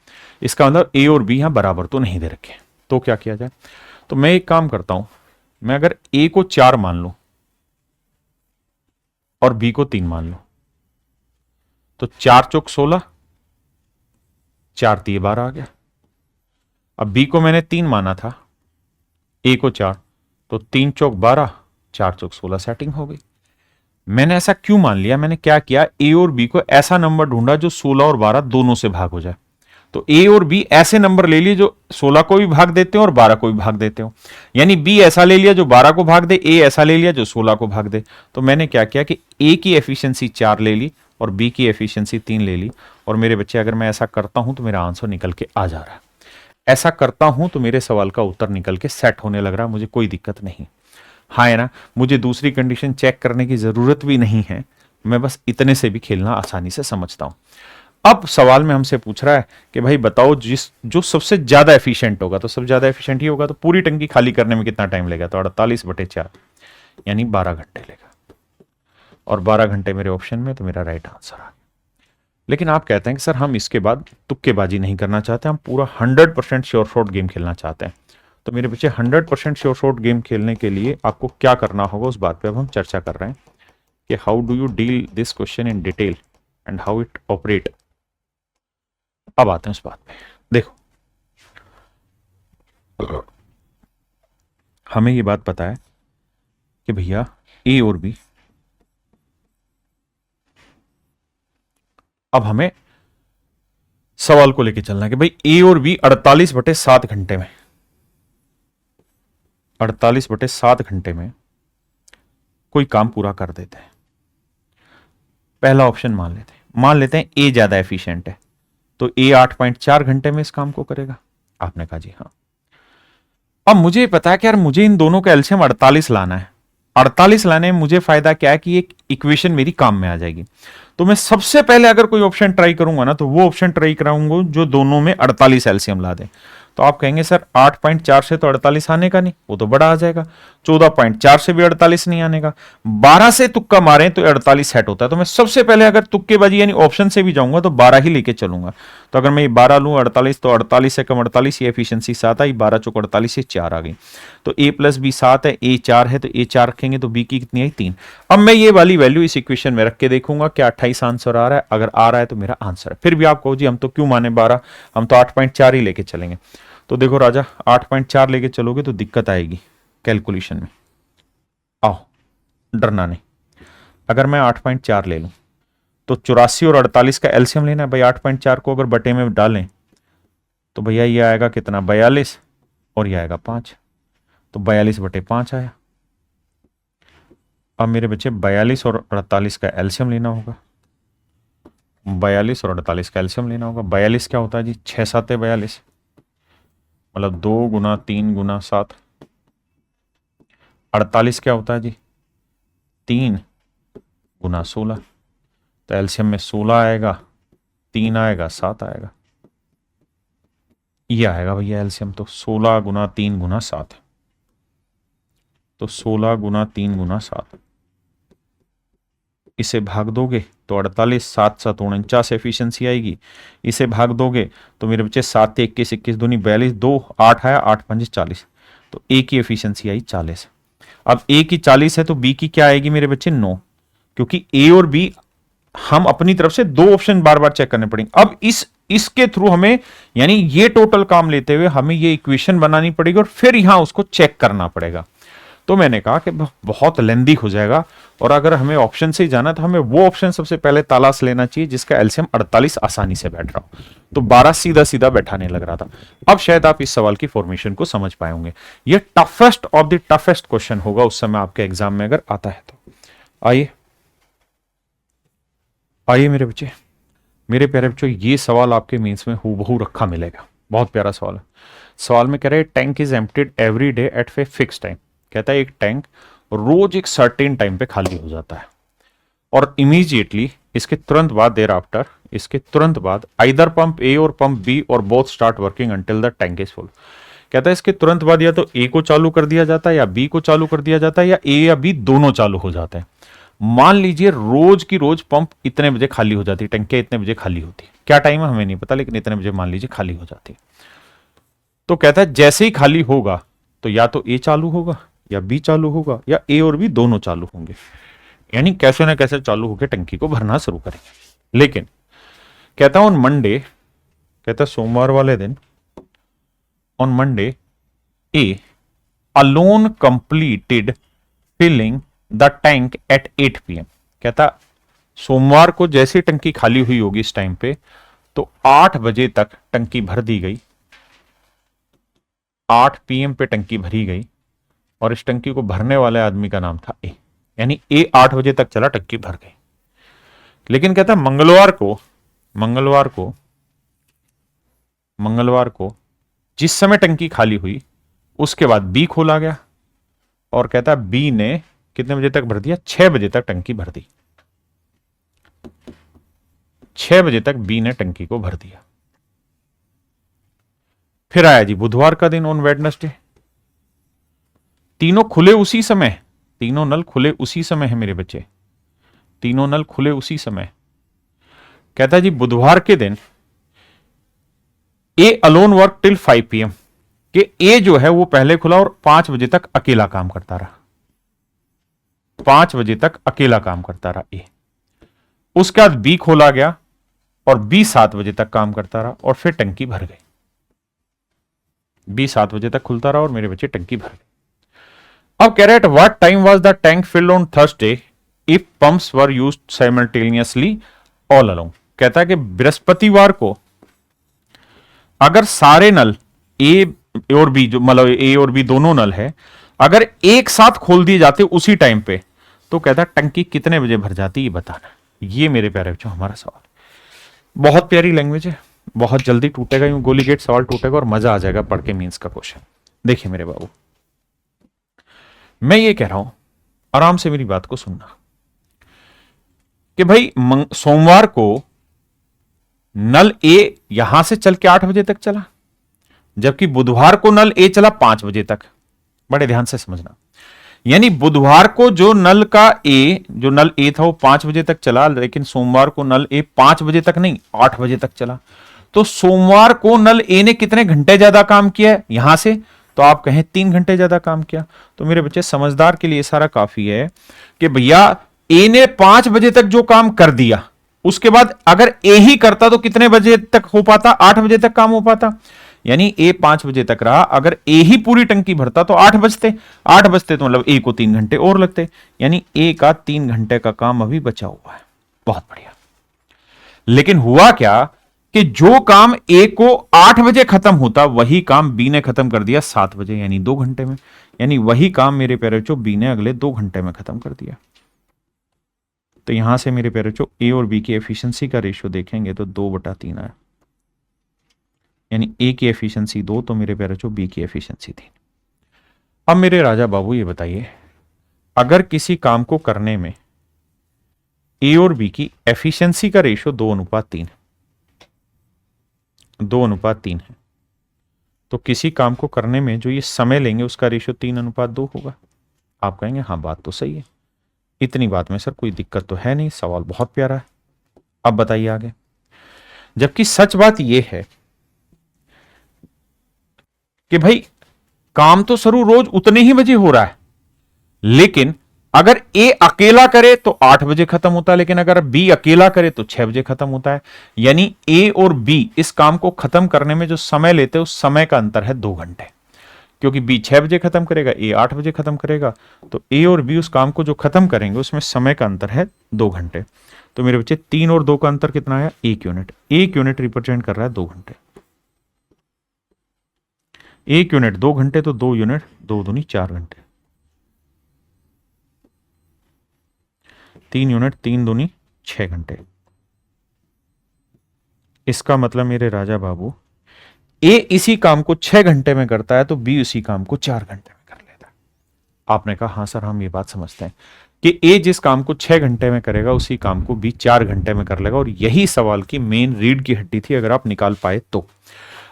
इसका मतलब ए और बी यहां बराबर तो नहीं दे रखे, तो क्या किया जाए। तो मैं एक काम करता हूं, मैं अगर ए को 4 मान लूं और बी को 3 मान लूं, तो 4 चौक 16, 4 3 12 आ गया। अब बी को मैंने 3 माना था, ए को 4, तो 3 चौक 12, 4 चौक 16 सेटिंग हो गई। मैंने ऐसा क्यों मान लिया, मैंने क्या किया, ए और बी को ऐसा नंबर ढूंढा जो 16 और 12 दोनों से भाग हो जाए। तो ए और बी ऐसे नंबर ले लिए जो 16 को भी भाग देते हो और 12 को भी भाग देते हो, यानी बी ऐसा ले लिया जो 12 को भाग दे, ए ऐसा ले लिया जो 16 को भाग दे। तो मैंने क्या किया कि ए की एफिशिएंसी 4 ले ली और बी की एफिशिएंसी 3 ले ली, और मेरे बच्चे अगर मैं ऐसा करता हूं तो मेरा आंसर निकल के आ जा रहा है। ऐसा करता हूं तो मेरे सवाल का उत्तर निकल के सेट होने लग रहा है, मुझे कोई दिक्कत नहीं, हाँ है ना। मुझे दूसरी कंडीशन चेक करने की जरूरत भी नहीं है, मैं बस इतने से भी खेलना आसानी से समझता हूं। अब सवाल में हमसे पूछ रहा है कि भाई बताओ जो सबसे ज्यादा एफिशिएंट होगा, तो सबसे ज्यादा एफिशिएंट ही होगा, तो पूरी टंकी खाली करने में कितना टाइम लेगा, तो 48 बटे 4 यानी 12 घंटे लेगा, और 12 घंटे मेरे ऑप्शन में, तो मेरा राइट आंसर आ गया। लेकिन आप कहते हैं कि सर हम इसके बाद तुक्केबाजी नहीं करना चाहते, हम पूरा 100% श्योर शॉट गेम खेलना चाहते हैं। तो मेरे बच्चे 100% श्योर शॉट गेम खेलने के लिए आपको क्या करना होगा, उस बात पे अब हम चर्चा कर रहे हैं कि how do you deal this question in detail and how it operate. अब आते हैं उस बात पे। देखो हमें ये बात पता है कि भैया ए और बी, अब हमें सवाल को लेके चलना है कि भाई ए और बी 48 बटे 7 घंटे में, 48 बटे 7 घंटे में कोई काम पूरा कर देते हैं। पहला ऑप्शन मान लेते हैं ए ज्यादा एफिशिएंट है, तो ए 8.4 घंटे में इस काम को करेगा। आपने कहा जी हाँ। अब मुझे पता है कि यार मुझे इन दोनों का एलसीएम 48 लाना है। 48 लाने में मुझे फायदा क्या है कि एक इक्वेशन मेरी काम में आ जाएगी। तो मैं सबसे पहले अगर कोई ऑप्शन ट्राई करूंगा ना, तो वो ऑप्शन ट्राई कराऊंगा जो दोनों में 48 एलसीएम ला दे। तो आप कहेंगे सर 8.4 से तो 48 आने का नहीं, वो तो बड़ा आ जाएगा। 14.4 से भी 48 नहीं आने का। 12 से तुक्का मारें तो 48 सेट होता है। तो मैं सबसे पहले अगर तुक्केबाजी यानी ऑप्शन से भी जाऊंगा तो 12 ही लेके चलूंगा। तो अगर मैं ये 12 लूं 48, तो 48 से कम 48, ये एफिशिएंसी 7 आई, 12 चौक 48 से 4 आ गई। तो ए प्लस बी 7 है, ए 4 है, तो ए 4 रखेंगे तो बी की कितनी आई 3। अब मैं ये वाली वैल्यू इस इक्वेशन में रख के देखूंगा क्या 28 आंसर आ रहा है। अगर आ रहा है तो मेरा आंसर है। फिर भी आप कहो जी हम तो क्यों माने 12, हम तो 8.4 ही लेके चलेंगे। तो देखो राजा 8.4 लेके चलोगे तो दिक्कत आएगी कैलकुलेशन में। आओ डरना नहीं। अगर मैं 8.4 ले लूं तो 84 और 48 का एलसीएम लेना है भाई। 8.4 को अगर बटे में डालें तो भैया ये आएगा कितना 42, और ये आएगा 5, तो 42 बटे 5 आया। अब मेरे बच्चे 42 और 48 का एलसीएम लेना होगा। 42 और 48 का एलसीएम लेना होगा। 42 क्या होता है जी 6 7 42, मतलब 2 गुना 3 गुना 7। 48 क्या होता है जी 3 गुना 16, तो एलसीएम में 16 आएगा, 3 आएगा, 7 आएगा। ये आएगा भैया एलसीएम। तो 16 गुना 3 गुना 7, तो 16 गुना 3 गुना 7, इसे भाग दोगे तो 48, 7 7 49 एफिशिएंसी आएगी। इसे भाग दोगे तो मेरे बच्चे 7 21 21 दूनी 42, 2 8 आया, 8 5 40, तो ए की एफिशिएंसी आई 40। अब ए की 40 है तो बी की क्या आएगी मेरे बच्चे 9, क्योंकि ए और बी हम अपनी तरफ से दो ऑप्शन बार बार चेक करने पड़ेंगे। अब इस इसके थ्रू हमें, यानी ये टोटल काम लेते हुए हमें ये इक्वेशन बनानी पड़ेगी और फिर यहां उसको चेक करना पड़ेगा। तो मैंने कहा कि बहुत लेंदी हो जाएगा, और अगर हमें ऑप्शन से ही जाना तो हमें वो ऑप्शन सबसे पहले तलाश लेना चाहिए जिसका एलसीएम 48 आसानी से बैठ रहा हो। तो 12 सीधा सीधा बैठाने लग रहा था। अब शायद आप इस सवाल की फॉर्मेशन को समझ पाए होंगे। ये toughest of the toughest question होगा उस समय आपके एग्जाम में अगर आता है तो। आइए आइए मेरे बच्चे, मेरे प्यारे बच्चों, ये सवाल आपके मेंस में हूबहू रखा मिलेगा। बहुत प्यारा सवाल है। सवाल में कह रहे हैं tank is emptied every day at a fix time. कहता है एक टैंक रोज एक सर्टेन टाइम पे खाली हो जाता है और इमीडिएटली इसके तुरंत बाद, देयर आफ्टर, इसके तुरंत बाद आइदर पंप ए और पंप बी और both start working until the tank is full. कहता है इसके तुरंत बाद या तो ए को चालू कर दिया जाता है या बी को चालू कर दिया जाता है या ए या बी दोनों चालू हो जाते हैं। मान लीजिए रोज की रोज पंप इतने बजे खाली हो जाती है, टंकियां इतने बजे खाली होती है, क्या टाइम है हमें नहीं पता, लेकिन इतने बजे मान लीजिए खाली हो जाती है। तो कहता है जैसे ही खाली होगा तो या तो ए चालू होगा या बी चालू होगा या ए और बी दोनों चालू होंगे, यानी कैसे ना कैसे चालू होकर टंकी को भरना शुरू करेंगे। लेकिन कहता ऑन मंडे, कहता सोमवार वाले दिन, on Monday A alone completed filling the tank at 8 PM। कहता सोमवार को जैसे टंकी खाली हुई होगी इस टाइम पे तो 8 बजे तक टंकी भर दी गई, 8 PM पे टंकी भरी गई और इस टंकी को भरने वाले आदमी का नाम था ए, यानी ए 8 बजे तक चला, टंकी भर गई। लेकिन कहता मंगलवार को जिस समय टंकी खाली हुई उसके बाद बी खोला गया और कहता बी ने कितने बजे तक भर दिया, 6 बजे तक टंकी भर दी। 6 बजे तक बी ने टंकी को भर दिया। फिर आया जी बुधवार का दिन, ऑन वेडनेसडे, तीनों खुले उसी समय, तीनों नल खुले उसी समय है मेरे बच्चे, तीनों नल खुले उसी समय। कहता है जी बुधवार के दिन A alone work till 5 PM कि ए जो है वो पहले खुला और 5 बजे तक अकेला काम करता रहा, 5 बजे तक अकेला काम करता रहा ए। उसके बाद बी खोला गया और बी 7 बजे तक काम करता रहा और फिर टंकी भर गई। बी 7 बजे तक खुलता रहा और मेरे बच्चे टंकी भर गई। अब कह रहे हैं what time was the tank field on Thursday if pumps were used simultaneously all along. कहता है कि बृहस्पतिवार को अगर सारे नल ए और बी, जो मतलब ए और बी दोनों नल है, अगर एक साथ खोल दिए जाते उसी टाइम पे तो कहता है टंकी कितने बजे भर जाती ये बताना। ये मेरे प्यारे बच्चों हमारा सवाल, बहुत प्यारी लैंग्वेज है, बहुत जल्दी टूटेगा, यूं गोली गेट सवाल टूटेगा और मजा आ जाएगा पढ़ के मींस का क्वेश्चन। देखिए मेरे बाबू, मैं ये कह रहा हूं, आराम से मेरी बात को सुनना, कि भाई सोमवार को नल ए यहां से चल के 8 बजे तक चला, जबकि बुधवार को नल ए चला 5 बजे तक। बड़े ध्यान से समझना, यानी बुधवार को जो नल ए था वो 5 बजे तक चला, लेकिन सोमवार को नल ए 5 बजे तक नहीं 8 बजे तक चला। तो सोमवार को नल ए ने कितने घंटे ज्यादा काम किया है यहां से, तो आप कहें 3 घंटे ज्यादा काम किया। तो मेरे बच्चे समझदार के लिए सारा काफी है कि भैया ए ने 5 बजे तक जो काम कर दिया, उसके बाद अगर ए ही करता तो कितने बजे तक हो पाता, 8 बजे तक काम हो पाता। यानी ए 5 बजे तक रहा, अगर ए ही पूरी टंकी भरता तो 8 बजते तो मतलब ए को 3 घंटे और लगते, यानी ए का 3 घंटे का काम अभी बचा हुआ है। बहुत बढ़िया। लेकिन हुआ क्या कि जो काम ए को 8 बजे खत्म होता वही काम बी ने खत्म कर दिया 7 बजे, यानी 2 घंटे में। यानी वही काम मेरे प्यारे बच्चों बी ने अगले 2 घंटे में खत्म कर दिया। तो यहां से मेरे प्यारे बच्चों ए और बी की एफिशिएंसी का रेशियो देखेंगे तो 2/3 आया, यानी ए की एफिशिएंसी 2 तो मेरे प्यारे बच्चों बी की एफिशिएंसी 3। अब मेरे राजा बाबू ये बताइए, अगर किसी काम को करने में ए और बी की एफिशिएंसी का रेशियो 2:3 है, तो किसी काम को करने में जो ये समय लेंगे उसका रेशियो 3:2 होगा। आप कहेंगे हाँ बात तो सही है, इतनी बात में सर कोई दिक्कत तो है नहीं, सवाल बहुत प्यारा है। अब बताइए आगे। जबकि सच बात यह है कि भाई काम तो सरू रोज उतने ही बजे हो रहा है, लेकिन अगर ए अकेला करे तो 8 बजे खत्म होता है, लेकिन अगर बी अकेला करे तो 6 बजे खत्म होता है। यानी ए और बी इस काम को खत्म करने में जो समय लेते हैं उस समय का अंतर है 2 घंटे, क्योंकि बी 6 बजे खत्म करेगा, ए 8 बजे खत्म करेगा, तो ए और बी उस काम को जो खत्म करेंगे उसमें समय का अंतर है 2 घंटे। तो मेरे बच्चे 3 और 2 का अंतर कितना है? 1 यूनिट। 1 यूनिट रिप्रेजेंट कर रहा है 2 घंटे। 1 यूनिट 2 घंटे, तो 2 यूनिट 2 दूनी 4 घंटे। 3 यूनिट 3 दूनी 6 घंटे। इसका मतलब मेरे राजा बाबू, ए इसी काम को 6 घंटे में करता है तो बी उसी काम को 4 घंटे में कर लेता है। आपने कहा हाँ सर हम ये बात समझते हैं कि ए जिस काम को 6 घंटे में करेगा उसी काम को बी 4 घंटे में कर लेगा, और यही सवाल की मेन रीढ़ की हड्डी थी, अगर आप निकाल पाए तो।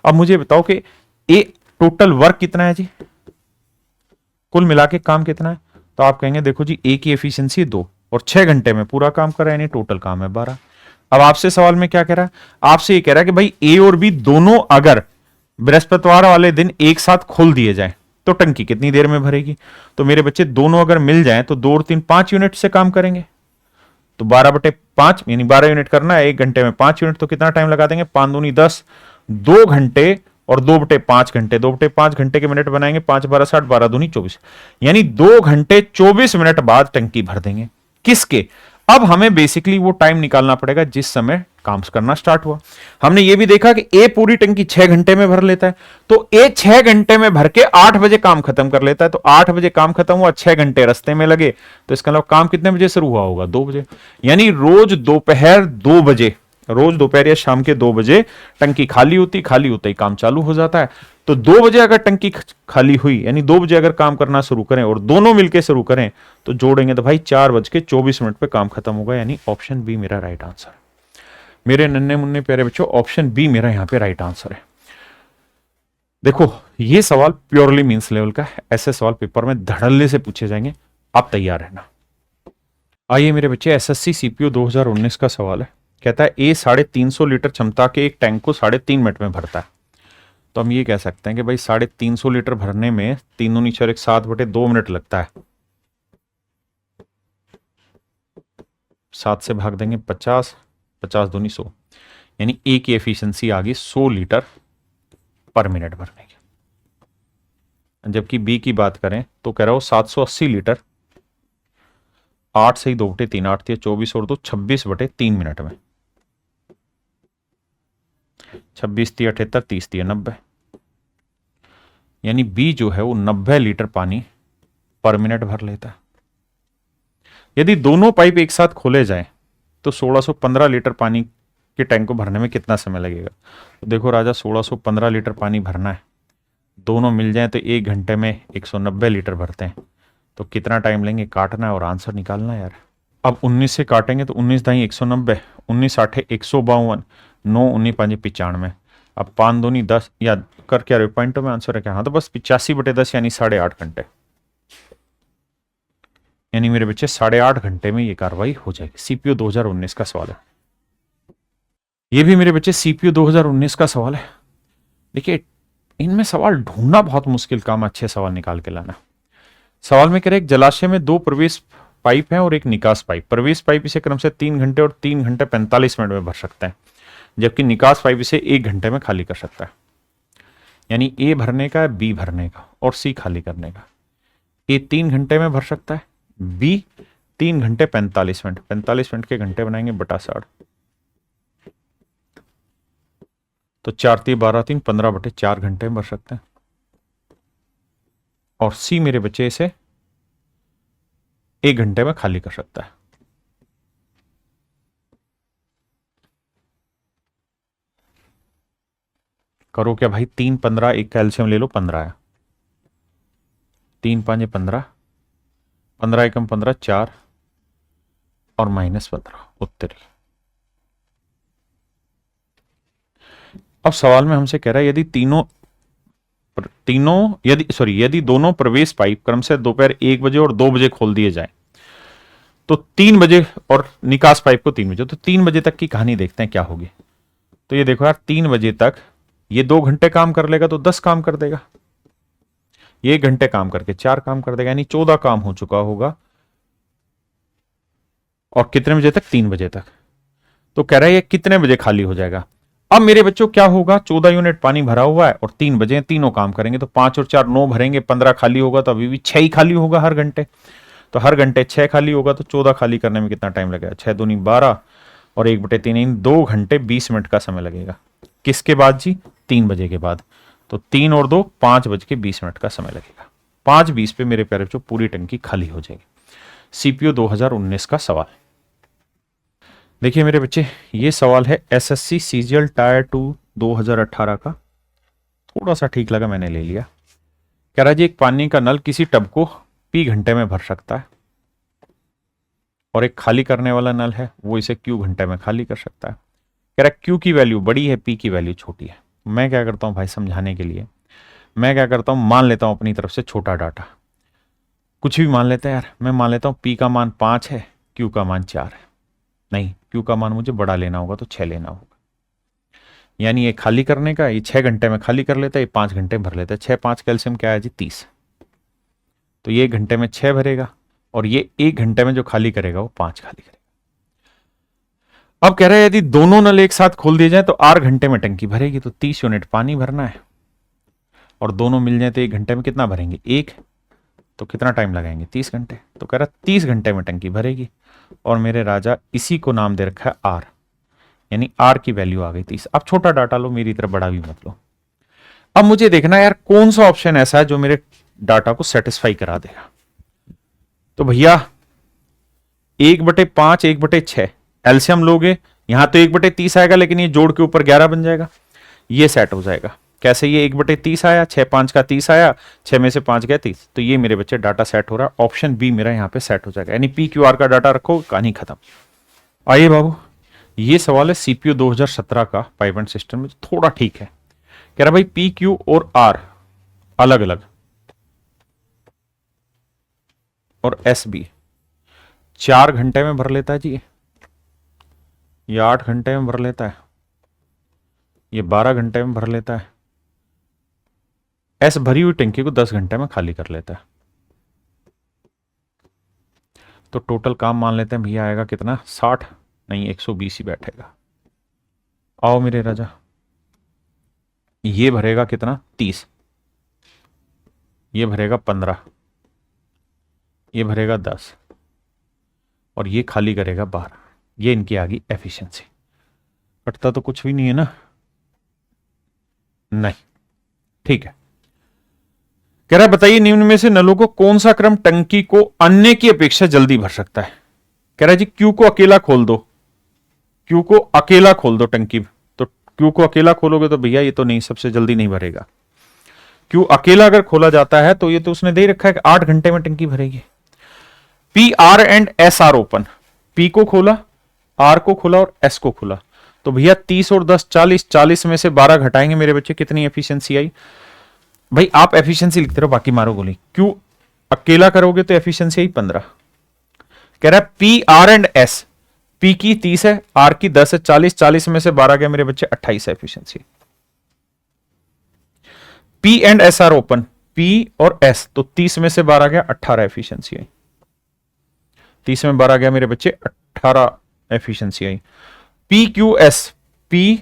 अब मुझे बताओ कि ए टोटल वर्क कितना है जी, कुल मिला के काम कितना है? तो आप कहेंगे देखो जी ए की एफिशिएंसी 2 और 6 घंटे में पूरा काम कर रहा है, यानी टोटल काम है 12। अब आपसे सवाल में क्या कह रहा है? आपसे ये कह रहा है कि भाई ए और बी दोनों अगर बृहस्पतिवार वाले दिन एक साथ खोल दिए जाए तो टंकी कितनी देर में भरेगी? तो मेरे बच्चे दोनों अगर मिल जाएं तो 2 और 3 5 यूनिट से काम करेंगे। तो 12/5 यानी 12 यूनिट करना है, 1 घंटे में 5 यूनिट, तो कितना टाइम लगा देंगे? 5 दूनी 10, 2 घंटे और 2/5 घंटे, 2/5 घंटे के मिनट बनाएंगे, 5 12 60, 12 दूनी 24, यानी 2 घंटे 24 मिनट बाद टंकी भर देंगे। किसके? अब हमें बेसिकली वो टाइम निकालना पड़ेगा जिस समय काम करना स्टार्ट हुआ। हमने ये भी देखा कि ए पूरी टंकी 6 घंटे में भर लेता है, तो ए 6 घंटे में भर के 8 बजे काम खत्म कर लेता है। तो 8 बजे काम खत्म हुआ, 6 घंटे रास्ते में लगे, तो इसका मतलब काम कितने बजे शुरू हुआ होगा? 2 बजे। यानी रोज दोपहर 2 बजे, रोज दोपहर या शाम के 2 बजे टंकी खाली होती ही काम चालू हो जाता है। तो 2 बजे अगर टंकी खाली हुई, यानी 2 बजे अगर काम करना शुरू करें और दोनों मिलकर शुरू करें, तो जोड़ेंगे तो भाई 4:24 पे काम खत्म होगा, यानी ऑप्शन बी मेरा राइट आंसर है। मेरे नन्हे मुन्ने प्यारे बच्चों, ऑप्शन बी मेरा यहां पे राइट आंसर है। देखो ये सवाल प्योरली मींस लेवल का है, ऐसे सवाल पेपर में धड़ल्ले से पूछे जाएंगे, आप तैयार रहना। आइए मेरे बच्चे, एसएससी सीपीयू 2019 का सवाल है। कहता है ए 350 लीटर क्षमता के एक टैंक को 3.5 मिनट में भरता है। तो हम ये कह सकते हैं कि भाई 350 लीटर भरने में 3 दूनी 4 7/2 मिनट लगता है। 7 से भाग देंगे 50, 50 दूनी 100, यानी ए की एफिशिएंसी आ गई 100 लीटर पर मिनट भरने की। जबकि बी की बात करें तो कह रहा हो 780 लीटर, 8 से ही 2/3, 8 थी 24 और 2 26/3 मिनट में, 26 थी 78, 30 थी 90, यानी बी जो है वो 90 लीटर पानी पर मिनट भर लेता है। यदि दोनों पाइप एक साथ खोले जाए तो 1615 लीटर पानी के टैंक को भरने में कितना समय लगेगा? तो देखो राजा, 1615 लीटर पानी भरना है, दोनों मिल जाए तो 1 घंटे में 190 लीटर भरते हैं, तो कितना टाइम लेंगे? काटना है और आंसर निकालना है यार। अब 19 से काटेंगे तो 19 दाई 190, 19 8 152, 9 19 5 95, अब 5 दूनी 10, या कर क्या रहे पॉइंटों में आंसर है क्या? हाँ, तो बस 85/10 यानी 8.5 घंटे, यानी मेरे बच्चे 8.5 घंटे में ये कार्रवाई हो जाएगी। सीपीयू 2019 का सवाल है, ये भी मेरे बच्चे सीपीयू 2019 का सवाल है। देखिए इनमें सवाल ढूंढना बहुत मुश्किल काम, अच्छे सवाल निकाल के लाना। सवाल में कह रहे एक जलाशय में 2 प्रवेश पाइप हैं और एक निकास पाइप। प्रवेश पाइप इसे क्रम से 3 घंटे और 3 घंटे 45 मिनट में भर सकता है, जबकि निकास पाइप इसे 1 घंटे में खाली कर सकता है। यानी ए भरने का है, बी भरने का और सी खाली करने का। ए 3 घंटे में भर सकता है, बी 3 घंटे 45 मिनट, 45 मिनट के घंटे बनाएंगे बटा 60, तो 4 3 12 3 15/4 घंटे में भर सकते हैं। और सी मेरे बच्चे इसे 1 घंटे में खाली कर सकता है। करो क्या भाई, 3 15, एक कैल्शियम ले लो 15 है, 3 5 15, 15 एकम 15 4 और -15 उत्तरी। अब सवाल में हमसे कह रहा है यदि दोनों प्रवेश पाइप क्रम से दोपहर 1 बजे और 2 बजे खोल दिए जाए तो 3 बजे, और निकास पाइप को 3 बजे, तो 3 बजे तक की कहानी देखते हैं क्या होगी। तो ये देखो यार, 3 बजे तक ये 2 घंटे काम कर लेगा तो 10 काम कर देगा, ये 1 घंटे काम करके 4 काम कर देगा, यानी 14 काम हो चुका होगा और कितने बजे तक? 3 बजे तक। तो कह रहा है ये कितने बजे खाली हो जाएगा? अब मेरे बच्चों क्या होगा, 14 यूनिट पानी भरा हुआ है और 3 बजे तीनों काम करेंगे, तो 5 और 4 9 भरेंगे, 15 खाली होगा, तो अभी भी 6 ही खाली होगा हर घंटे। तो हर घंटे 6 खाली होगा, तो 14 खाली करने में कितना टाइम लगेगा? 6 दूनी 12 और 1/3 2 घंटे 20 मिनट का समय लगेगा। किसके बाद जी? 3 बजे के बाद। तो 3 और 2 5:20 का समय लगेगा। 5:20 पे मेरे प्यारे बच्चों पूरी टंकी खाली हो जाएगी। सीपीओ 2019 का सवाल। देखिए मेरे बच्चे, ये सवाल है एसएससी सीजीएल टायर 2 2018 का। थोड़ा सा ठीक लगा, मैंने ले लिया। कह रहा जी एक पानी का नल किसी टब को पी घंटे में भर सकता है, और एक खाली करने वाला नल है वो इसे क्यू घंटे में खाली कर सकता है। कह रहा क्यू की वैल्यू बड़ी है, पी की वैल्यू छोटी है। मैं क्या करता हूं भाई, समझाने के लिए मैं क्या करता हूं, मान लेता हूं अपनी तरफ से छोटा डाटा, कुछ भी मान लेते हैं यार। मैं मान लेता हूं पी का मान 5 है, क्यू का मान 4 है। नहीं, क्यू का मान मुझे बड़ा लेना होगा, तो 6 लेना होगा। यानी ये खाली करने का, ये 6 घंटे में खाली कर लेता है, ये 5 घंटे में भर लेता है। 6 5 कैल्शियम क्या है जी? 30। तो ये 1 घंटे में 6 भरेगा, और ये 1 घंटे में जो खाली करेगा वो 5 खाली करेगा। अब कह रहे हैं यदि दोनों नल एक साथ खोल दिए जाए तो 8 घंटे में टंकी भरेगी। तो 30 यूनिट पानी भरना है, और दोनों मिल जाए तो 1 घंटे में कितना भरेंगे? 1। तो कितना टाइम लगाएंगे? 30 घंटे। तो कह रहा 30 घंटे में टंकी भरेगी, और मेरे राजा इसी को नाम दे रखा है आर, यानी आर की वैल्यू आ गई 30। अब छोटा डाटा लो, मेरी तरफ बड़ा भी मत लो। अब मुझे देखना है यार कौन सा ऑप्शन ऐसा है जो मेरे डाटा को सेटिस्फाई करा देगा। तो भैया 1/5 1/6 एलसीएम लोगे, यहां तो 1/30 आएगा, लेकिन ये जोड़ के ऊपर 11 बन जाएगा, ये सेट हो जाएगा। कैसे? ये 1/30 आया, 6 5 का 30 आया, 6 में से 5 गया 30। तो ये मेरे बच्चे डाटा सेट हो रहा है। ऑप्शन बी मेरा यहां पे सेट हो जाएगा, यानी पी क्यू आर का डाटा रखो, कहानी खत्म। आइए बाबू, ये सवाल है सीपीयू 2017 का पाइप एंड सिस्टम में, थोड़ा ठीक है। कह रहा भाई पी क्यू और आर अलग अलग, और एस बी 4 घंटे में भर लेता है जी, ये 8 घंटे में भर लेता है, ये 12 घंटे में भर लेता है। एस भरी हुई टंकी को 10 घंटे में खाली कर लेता है। तो टोटल काम मान लेते हैं भैया आएगा कितना? 60 नहीं 120 ही बैठेगा। आओ मेरे राजा, ये भरेगा कितना? 30, ये भरेगा 15, ये भरेगा 10, और ये खाली करेगा 12। ये इनकी आ गई एफिशिएंसी। कटता तो कुछ भी नहीं है ना? नहीं, ठीक है। कह रहा है बताइए निम्न में से नलों को कौन सा क्रम टंकी को अन्य की अपेक्षा जल्दी भर सकता है? कह रहा है जी क्यू को अकेला खोल दो, क्यू को अकेला खोल दो टंकी। तो क्यू को अकेला खोलोगे तो भैया ये तो नहीं, सबसे जल्दी नहीं भरेगा। क्यू अकेला अगर खोला जाता है तो ये तो उसने दे रखा है कि 8 घंटे में टंकी भरेगी। P R and S R open, P को खोला, आर को खोला और एस को खोला। तो भैया 30 और 10 40, 40 में से 12 घटाएंगे मेरे बच्चे, कितनी एफिशिएंसी आई? भाई आप एफिशिएंसी लिखते रहो, बाकी मारो गोली। क्यू अकेला करोगे तो एफिशिएंसी आई 15। कह रहा है P R and S, P की 30 है, आर की 10 है, 40, 40 में से 12 गया मेरे बच्चे, 28 है efficiency. P and S R open, P और एस, तो 30 में से 12 गया, 18 एफिशिएंसी आई। 30 में 12 गया मेरे बच्चे, 18 एफिशिएंसी आई। P Q S, P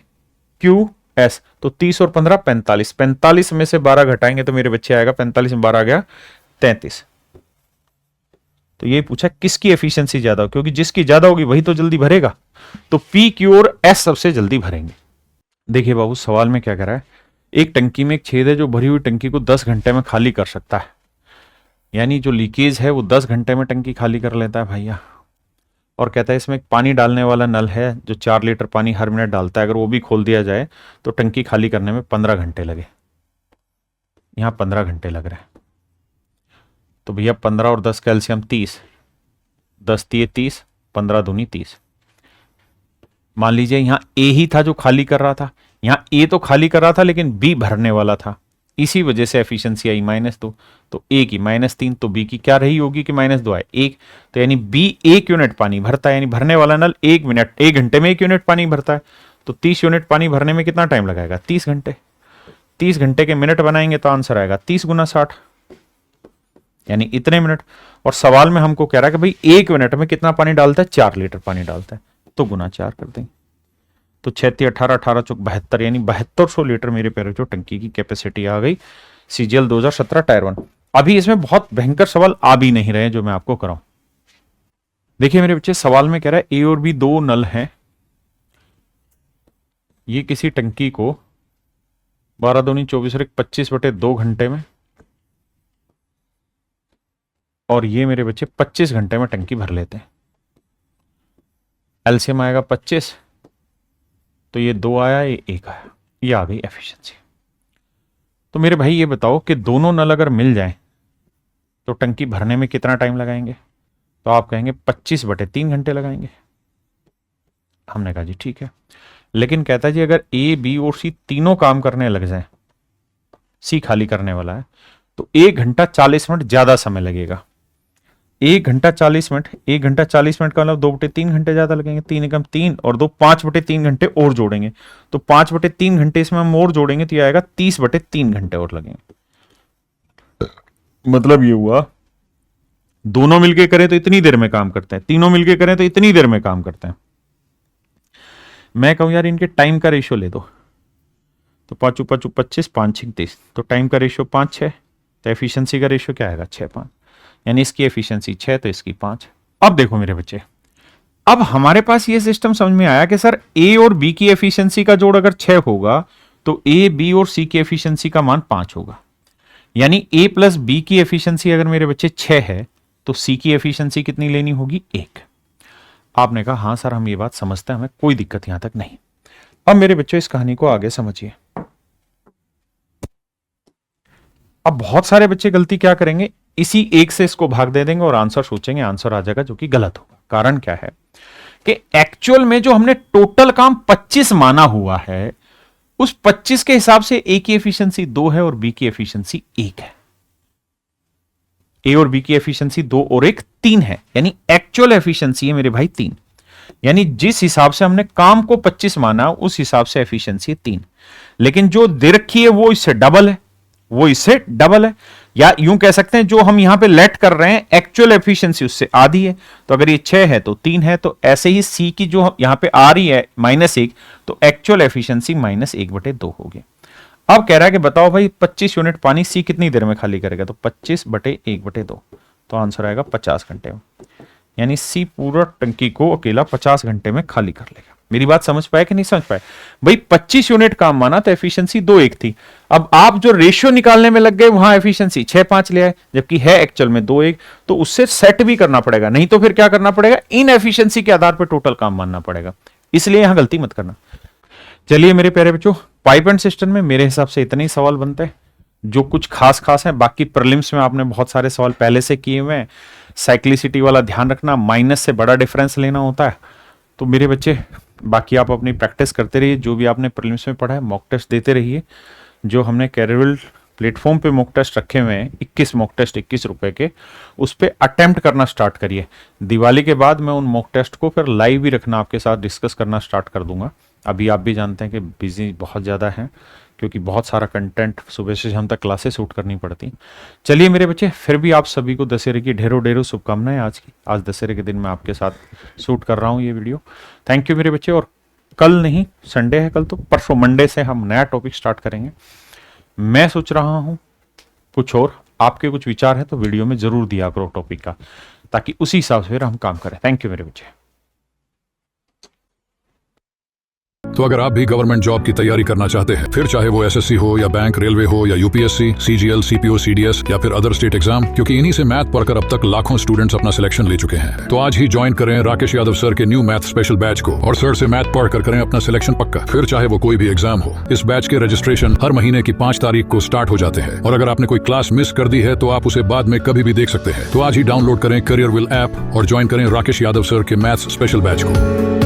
Q S, तो 30 और 15 45, 45 में से 12 घटाएंगे तो मेरे बच्चे आएगा 45 में 12 गया 33। तो ये पूछा किसकी एफिशिएंसी ज्यादा हो, क्योंकि जिसकी ज्यादा होगी वही तो जल्दी भरेगा। तो पी क्यू और एस सबसे जल्दी भरेंगे। देखिए बाबू सवाल में क्या कह रहा है, एक टंकी में एक छेद है जो भरी हुई टंकी को 10 घंटे में खाली कर सकता है, यानी जो लीकेज है वो 10 घंटे में टंकी खाली कर लेता है भैया। और कहता है इसमें एक पानी डालने वाला नल है जो 4 लीटर पानी हर मिनट डालता है, अगर वो भी खोल दिया जाए तो टंकी खाली करने में 15 घंटे लगे। यहां 15 घंटे लग रहे हैं। तो भैया 15 और 10 कैल्शियम 30, 10 दिए 30, 15 दूनी 30। मान लीजिए यहां ए ही था जो खाली कर रहा था, यहां ए तो खाली कर रहा था लेकिन बी भरने वाला था, इसी वजह से एफिशिएंसी आई -2। तो ए की -3, तो बी की क्या रही होगी कि -2 आए 1। तो यानी बी 1 यूनिट पानी भरता है, यानी भरने वाला नल 1 घंटे में 1 यूनिट पानी भरता है। तो 30 यूनिट पानी भरने में कितना टाइम लगाएगा? 30 घंटे। 30 घंटे के मिनट बनाएंगे तो आंसर आएगा 30 × 60, यानी इतने मिनट, और सवाल में हमको कह रहा है कि भाई 1 मिनट में कितना पानी डालता है, 4 लीटर पानी डालता है, तो गुना 4 कर देंगे। तो 6 18 18 चौक 72, यानी 7200 लीटर मेरे प्यारे बच्चों टंकी की कैपेसिटी आ गई CGL 2017 टायर 1। अभी इसमें बहुत भयंकर सवाल आ भी नहीं रहे जो मैं आपको कराऊं। देखिए मेरे बच्चे, सवाल में कह रहा है A और B 2 नल हैं, ये किसी टंकी को 12 दूनी 24 और 25/2 घंटे में, और ये मेरे बच्चे 25 घंटे में टंकी भर लेते हैं। एलसीएम आएगा 25, तो ये 2 आया, ये 1 आया, ये आ गई एफिशिएंसी। तो मेरे भाई ये बताओ कि दोनों नल अगर मिल जाएं तो टंकी भरने में कितना टाइम लगाएंगे? तो आप कहेंगे 25/3 घंटे लगाएंगे। हमने कहा जी ठीक है, लेकिन कहता है जी अगर A B और C तीनों काम करने लग जाए, C खाली करने वाला है, तो 1 घंटा 40 मिनट ज्यादा समय लगेगा। 1 घंटा 40 मिनट, 1 घंटा 40 मिनट का मतलब 2/3 घंटे ज्यादा लगेंगे। 3 एकम 3 और 2 5/3 घंटे और जोड़ेंगे, तो 5/3 घंटे इसमें हम और जोड़ेंगे तो ये आएगा 30/3 घंटे और लगेंगे। मतलब ये हुआ दोनों मिलके करें तो इतनी देर में काम करते हैं, तीनों मिलके करें तो इतनी देर में काम करते हैं। मैं कहूं यार इनके टाइम का रेशियो ले दो, तो 5 5 25 5 6 30, तो टाइम का रेशियो 5 6, तो एफिशिएंसी का रेशियो क्या आएगा 6 5, यानी इसकी एफिशिएंसी 6 तो इसकी 5। अब देखो मेरे बच्चे, अब हमारे पास ये सिस्टम समझ में आया कि सर A और B की एफिशिएंसी का जोड़ अगर 6 होगा तो A B और C की एफिशिएंसी का मान 5 होगा, यानी A प्लस B की एफिशिएंसी अगर मेरे बच्चे 6 है तो C की एफिशिएंसी कितनी लेनी होगी 1। आपने कहा हाँ सर हम ये बात समझते हैं, हमें कोई दिक्कत यहां तक नहीं। अब मेरे बच्चों इस कहानी को आगे समझिए। अब बहुत सारे बच्चे गलती क्या करेंगे, इसी 1 से इसको भाग दे देंगे और आंसर सोचेंगे, आंसर आ जाएगा, जो कि गलत होगा। कारण क्या है कि एक्चुअल में जो हमने टोटल काम 25 माना हुआ है, उस 25 के हिसाब से A की एफिशिएंसी 2 है और B की एफिशिएंसी 1 है। A और B की एफिशिएंसी 2 और 1 3 है, यानी एक्चुअल एफिशिएंसी है मेरे भाई 3। यानी जिस हिसाब से हमने काम को 25 माना उस हिसाब से एफिशिएंसी 3, लेकिन जो दे रखी है वो इससे डबल है, वो इससे डबल है, या यूं कह सकते हैं जो हम यहां पे लेट कर रहे हैं एक्चुअल एफिशिएंसी उससे आधी है। तो अगर ये 6 है तो 3 है, तो ऐसे ही C की जो यहां पे आ रही है -1, तो एक्चुअल एफिशिएंसी -1/2 होगी। अब कह रहा है कि बताओ भाई 25 यूनिट पानी C कितनी देर में खाली करेगा, तो 25/1/2, तो आंसर आएगा 50 घंटे में, यानी C पूरा टंकी को अकेला 50 घंटे में खाली कर लेगा। मेरी बात समझ पाए कि नहीं समझ पाए? भाई 25 यूनिट काम माना तो एफिशिएंसी 2 1 थी, अब आप जो रेशियो निकालने में लग गए वहां एफिशिएंसी 6 5 ले आए, जबकि है एक्चुअल में 2 1, तो उससे सेट भी करना पड़ेगा, नहीं तो फिर क्या करना पड़ेगा, इन एफिशिएंसी के आधार पर टोटल काम मानना पड़ेगा। इसलिए यहां गलती मत करना। चलिए मेरे प्यारे बच्चों, पाइप एंड सिस्टम में मेरे हिसाब से इतने ही सवाल बनते हैं जो कुछ खास है। बाकी प्रीलिम्स में आपने बहुत सारे सवाल पहले से किए हुए हैं। साइक्लिसिटी वाला ध्यान रखना, माइनस से बड़ा डिफरेंस लेना होता है। तो मेरे बच्चे बाकी आप अपनी प्रैक्टिस करते रहिए, जो भी आपने प्रीलिम्स में पढ़ा है मॉक टेस्ट देते रहिए। जो हमने कैरियर प्लेटफॉर्म पे मॉक टेस्ट रखे हुए हैं 21 मॉक टेस्ट 21 रुपए के, उस पर अटेम्प्ट करना स्टार्ट करिए। दिवाली के बाद मैं उन मॉक टेस्ट को फिर लाइव ही रखना, आपके साथ डिस्कस करना स्टार्ट कर दूंगा। अभी आप भी जानते हैं कि बिजी बहुत ज़्यादा है, क्योंकि बहुत सारा कंटेंट सुबह से शाम तक क्लासेस शूट करनी पड़ती। चलिए मेरे बच्चे, फिर भी आप सभी को दशहरे की ढेरों शुभकामनाएं। आज दशहरे के दिन मैं आपके साथ शूट कर रहा हूँ ये वीडियो। थैंक यू मेरे बच्चे। और कल नहीं, संडे है कल, तो परसों मंडे से हम नया टॉपिक स्टार्ट करेंगे। मैं सोच रहा हूँ कुछ और, आपके कुछ विचार है तो वीडियो में जरूर दिया करो टॉपिक का, ताकि उसी हिसाब से फिर हम काम करें। थैंक यू मेरे बच्चे। तो अगर आप भी गवर्नमेंट जॉब की तैयारी करना चाहते हैं, फिर चाहे वो एसएससी हो या बैंक, रेलवे हो या यूपीएससी, सीजीएल, सीपीओ, सीडीएस या फिर अदर स्टेट एग्जाम, क्योंकि इन्हीं से मैथ पढ़कर अब तक लाखों स्टूडेंट्स अपना सिलेक्शन ले चुके हैं। तो आज ही ज्वाइन करें राकेश यादव सर के न्यू मैथ स्पेशल बैच को और सर से मैथ पढ़कर करें अपना सिलेक्शन पक्का, फिर चाहे वो कोई भी एग्जाम हो। इस बैच के रजिस्ट्रेशन हर महीने की 5 तारीख को स्टार्ट हो जाते हैं, और अगर आपने कोई क्लास मिस कर दी है तो आप उसे बाद में कभी भी देख सकते हैं। तो आज ही डाउनलोड करें करियर विल ऐप और ज्वाइन करें राकेश यादव सर के मैथ स्पेशल बैच को।